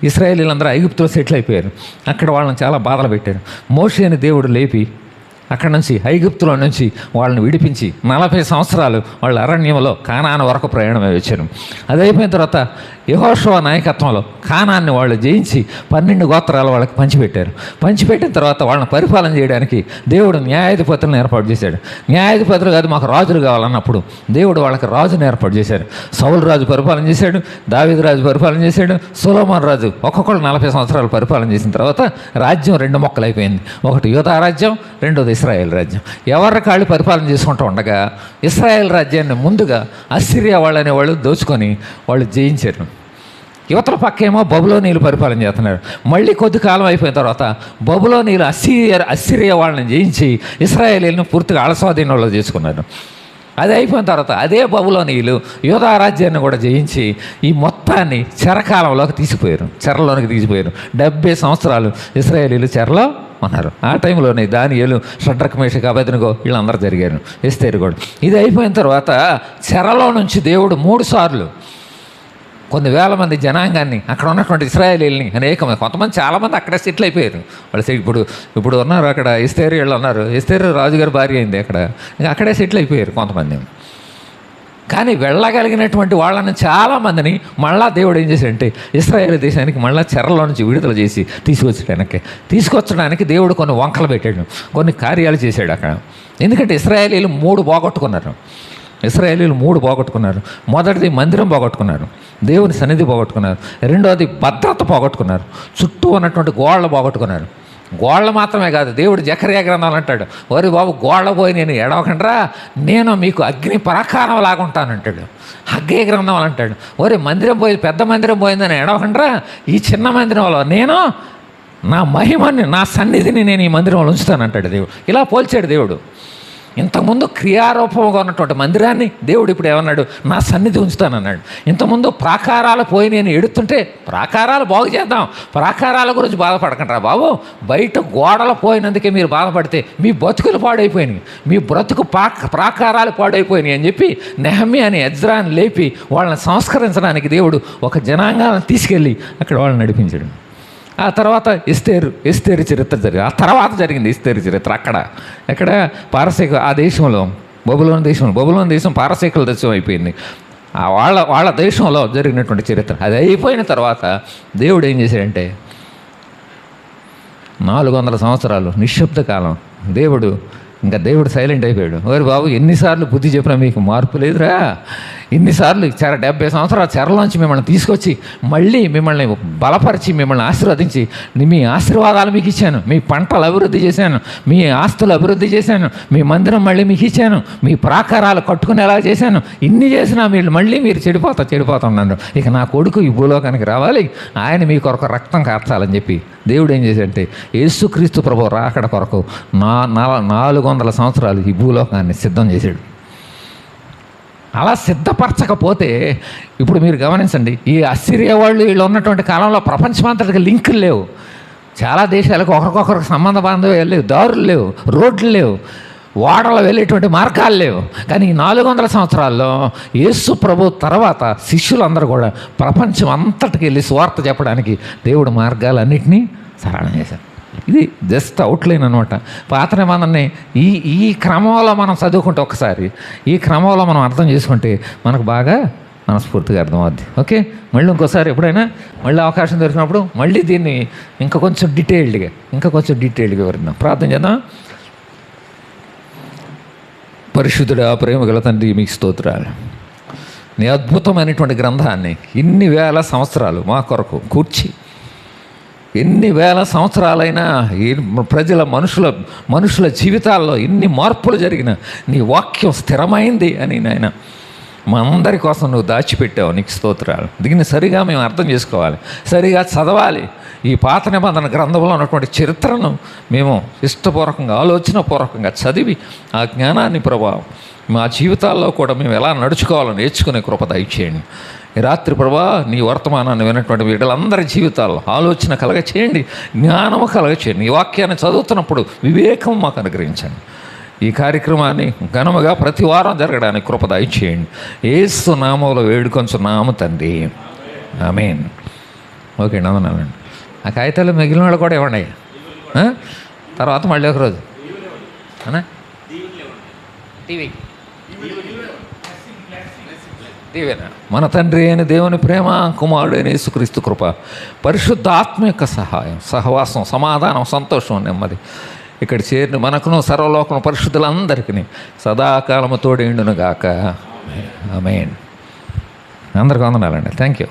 ఇశ్రాయేలీలందరూ ఐగుప్తులో సెటిల్ అయిపోయారు. అక్కడ వాళ్ళని చాలా బాధలు పెట్టారు. మోషేని దేవుడు లేపి అక్కడ నుంచి ఐగుప్తులో నుంచి వాళ్ళని విడిపించి 40 సంవత్సరాలు వాళ్ళ అరణ్యంలో కానాను వరకు ప్రయాణమై వచ్చారు. అది అయిపోయిన తర్వాత యెహోషువ నాయకత్వంలో కానాన్ని వాళ్ళు జయించి 12 గోత్రాలు వాళ్ళకి పంచిపెట్టిన తర్వాత వాళ్ళని పరిపాలన చేయడానికి దేవుడు న్యాయాధిపతులను ఏర్పాటు చేశాడు. న్యాయాధిపతులు కాదు, మాకు రాజులు కావాలన్నప్పుడు దేవుడు వాళ్ళకి రాజుని ఏర్పాటు చేశాడు. సౌలు రాజు పరిపాలన చేశాడు, దావీదు రాజు పరిపాలన చేశాడు, సొలొమోను రాజు. ఒక్కొక్కళ్ళు 40 సంవత్సరాలు పరిపాలన చేసిన తర్వాత రాజ్యం 2 మొక్కలు అయిపోయింది. ఒకటి యూదా రాజ్యం, రెండోది ఇశ్రాయేల్ రాజ్యం. ఎవరి కాళ్ళు పరిపాలన చేసుకుంటూ ఉండగా ఇశ్రాయేల్ రాజ్యాన్ని ముందుగా అసిరియా వాళ్ళనే వాళ్ళు దోచుకొని వాళ్ళు జయించారు. యువతల పక్కేమో బబులోనీయులు పరిపాలన చేస్తున్నారు. మళ్ళీ కొద్ది కాలం అయిపోయిన తర్వాత బబులోనీయులు అసిరియా వాళ్ళని జయించి ఇశ్రాయేలీలను పూర్తిగా ఆలస్వాధీనంలో చేసుకున్నారు. అది అయిపోయిన తర్వాత అదే బబులోనీయులు యూదా రాజ్యాన్ని కూడా జయించి ఈ మొత్తాన్ని చెరలోనికి తీసిపోయారు. 70 సంవత్సరాలు ఇశ్రాయేలీలు చెరలో ఉన్నారు. ఆ టైంలోనే దానియేలు, షడ్రక్, మేషక్, అబేద్నెగో వీళ్ళందరూ జరిగారు. ఎస్తేరు కూడా. ఇది అయిపోయిన తర్వాత చెరలో నుంచి దేవుడు 3 సార్లు కొన్ని వేల మంది జనాంగాన్ని, అక్కడ ఉన్నటువంటి ఇశ్రాయేలీల్ని కొంతమంది చాలామంది అక్కడే సెటిల్ అయిపోయారు. వాళ్ళు ఇప్పుడు ఉన్నారు అక్కడ. ఎస్తేరు వీళ్ళు ఉన్నారు. ఎస్తేరు రాజుగారి భార్య అయింది అక్కడ. ఇంకా అక్కడే సెటిల్ అయిపోయారు కొంతమంది. కానీ వెళ్ళగలిగినటువంటి వాళ్ళని చాలామందిని మళ్ళా దేవుడు ఏం చేశాడంటే ఇశ్రాయేల్ దేశానికి మళ్ళీ చెరలో నుంచి విడుదల చేసి తీసుకొచ్చడానికి దేవుడు కొన్ని వంకలు పెట్టాడు, కొన్ని కార్యాలు చేశాడు అక్కడ. ఎందుకంటే ఇశ్రాయేలీలు 3 పోగొట్టుకున్నారు. మొదటిది మందిరం పోగొట్టుకున్నారు, దేవుని సన్నిధి పోగొట్టుకున్నారు. రెండోది భద్రత పోగొట్టుకున్నారు, చుట్టూ ఉన్నటువంటి గోడలు పోగొట్టుకున్నారు. గోడలు మాత్రమే కాదు, దేవుడు జకర్యా గ్రంథాలు అంటాడు, ఓరి బాబు గోడలు పోయి నేను ఎడవకండ్రా, నేను మీకు అగ్ని పరాకారం లాగుంటానంటాడు. హగ్గై గ్రంథం అంటాడు, ఓరి మందిరం పోయి పెద్ద మందిరం పోయిందని ఎడవకండ్రా, ఈ చిన్న మందిరంలో నేను నా మహిమని, నా సన్నిధిని నేను ఈ మందిరంలో ఉంచుతానంటాడు దేవుడు. ఇలా పోల్చాడు దేవుడు. ఇంతకుముందు క్రియారూపంగా ఉన్నటువంటి మందిరాన్ని దేవుడు ఇప్పుడు ఏమన్నాడు, నా సన్నిధి ఉంచుతానన్నాడు. ఇంతకుముందు ప్రాకారాలు పోయి నేను ఎడుతుంటే ప్రాకారాలు బాగు చేద్దాం, ప్రాకారాల గురించి బాధపడకండి బాబు, బయట గోడలు పోయినందుకే మీరు బాధపడితే మీ బతుకులు పాడైపోయినాయి, మీ బ్రతుకు ప్రాకారాలు పాడైపోయినాయి అని చెప్పి నెహమ్యా అని ఎజ్రాని లేపి వాళ్ళని సంస్కరించడానికి దేవుడు ఒక జనాంగాలను తీసుకెళ్ళి అక్కడ వాళ్ళని నడిపించాడు. ఆ తర్వాత ఎస్తేరు చరిత్ర జరిగింది. ఆ తర్వాత జరిగింది ఎస్తేరు చరిత్ర. ఎక్కడ పారసీక, ఆ దేశంలో బబులోను దేశం పారసీకుల దేశం అయిపోయింది. వాళ్ళ దేశంలో జరిగినటువంటి చరిత్ర. అది అయిపోయిన తర్వాత దేవుడు ఏం చేశాడంటే 400 సంవత్సరాలు నిశ్శబ్ద కాలం. దేవుడు సైలెంట్ అయిపోయాడు. ఓరి బాబు, ఎన్నిసార్లు బుద్ధి చెప్పినా మీకు మార్పు లేదురా, ఇన్నిసార్లు 70 సంవత్సరాల చెరలోంచి మిమ్మల్ని తీసుకొచ్చి మళ్ళీ మిమ్మల్ని బలపరిచి మిమ్మల్ని ఆశీర్వదించి మీ ఆశీర్వాదాలు మీకు ఇచ్చాను, మీ పంటలు అభివృద్ధి చేశాను, మీ ఆస్తులు అభివృద్ధి చేశాను, మీ మందిరం మళ్ళీ మీకు ఇచ్చాను, మీ ప్రాకారాలు కట్టుకునేలా చేశాను. ఇన్ని చేసినా మీరు చెడిపోతున్నాను. ఇక నా కొడుకు ఈ భూలోకానికి రావాలి, ఆయన మీ కొరకు రక్తం కార్చాలని చెప్పి దేవుడు ఏం చేశాడంటే యేసుక్రీస్తు ప్రభువు రాకడ కొరకు 400 సంవత్సరాలు ఈ భూలోకాన్ని సిద్ధం చేశాడు. అలా సిద్ధపరచకపోతే ఇప్పుడు మీరు గమనించండి, ఈ అసిరియా వాళ్ళు వీళ్ళు ఉన్నటువంటి కాలంలో ప్రపంచమంతటికి లింకులు లేవు. చాలా దేశాలకు ఒకరికొకరికి సంబంధ బాంధవ్యాలు లేవు, దారులు లేవు, రోడ్లు లేవు, ఓడలు వెళ్ళేటువంటి మార్గాలు లేవు. కానీ ఈ 400 సంవత్సరాల్లో యేసు ప్రభు తర్వాత శిష్యులందరూ కూడా ప్రపంచం అంతటికి వెళ్ళి సువార్త చెప్పడానికి దేవుడు మార్గాలన్నింటినీ సరళం చేశారు. ఇది జస్ట్ అవుట్లైన్ అనమాట. పాత నిబంధనని ఈ క్రమంలో మనం చదువుకుంటే ఒకసారి ఈ క్రమంలో మనం అర్థం చేసుకుంటే మనకు బాగా మనస్ఫూర్తిగా అర్థమవుద్ది. ఓకే, మళ్ళీ ఇంకోసారి ఎప్పుడైనా మళ్ళీ అవకాశం దొరికినప్పుడు మళ్ళీ దీన్ని ఇంకా కొంచెం డీటెయిల్డ్గా వివరిద్దాం. ప్రార్థన చేద్దాం. పరిశుద్ధుడా, ప్రేమ గల తండ్రి, మీకు స్తోత్రాలు. నీ అద్భుతమైనటువంటి గ్రంథాన్ని ఇన్ని వేల సంవత్సరాలు మా కొరకు కూర్చి, ఎన్ని వేల సంవత్సరాలైనా ఈ ప్రజల మనుషుల జీవితాల్లో ఎన్ని మార్పులు జరిగిన నీ వాక్యం స్థిరమైంది అని నాయన మా అందరి కోసం నువ్వు దాచిపెట్టావు. నీకు స్తోత్రాలు. దీన్ని సరిగా మేము అర్థం చేసుకోవాలి, సరిగా చదవాలి. ఈ పాత నిబంధన గ్రంథంలో ఉన్నటువంటి చరిత్రను మేము ఇష్టపూర్వకంగా ఆలోచనపూర్వకంగా చదివి ఆ జ్ఞానాన్ని ప్రభా మా జీవితాల్లో కూడా మేము ఎలా నడుచుకోవాలో నేర్చుకునే కృప దయచేయండి. ఈ రాత్రి ప్రభా నీ వర్తమానాన్ని విన్నటువంటి వీళ్ళందరి జీవితాల్లో ఆలోచన కలగచేయండి, జ్ఞానము కలగచేయండి. ఈ వాక్యాన్ని చదువుతున్నప్పుడు వివేకం మాకు అనుగ్రహించండి. ఈ కార్యక్రమాన్ని ఘనముగా ప్రతి వారం జరగడానికి కృప దయచేయండి. యేసు నామములో వేడుకొంచున్నాము తండ్రి, ఆమేన్. ఓకే అండి, అవునండి. ఆ కాగితాలు మిగిలిన వాళ్ళు కూడా ఇవ్వండి. తర్వాత మళ్ళీ ఒకరోజు అనా దీవెన. మన తండ్రి అయిన దేవుని ప్రేమ, కుమారుడు అయిన యేసుక్రీస్తు కృప, పరిశుద్ధాత్మ యొక్క సహాయం, సహవాసం, సమాధానం, సంతోషం, నెమ్మది ఇక్కడ చేరిన మనకును సర్వలోకం పరిశుద్ధులందరికీ సదాకాలము తోడేండును గాక. ఆమేన్. అందరికీ వందనాలండి. Thank you.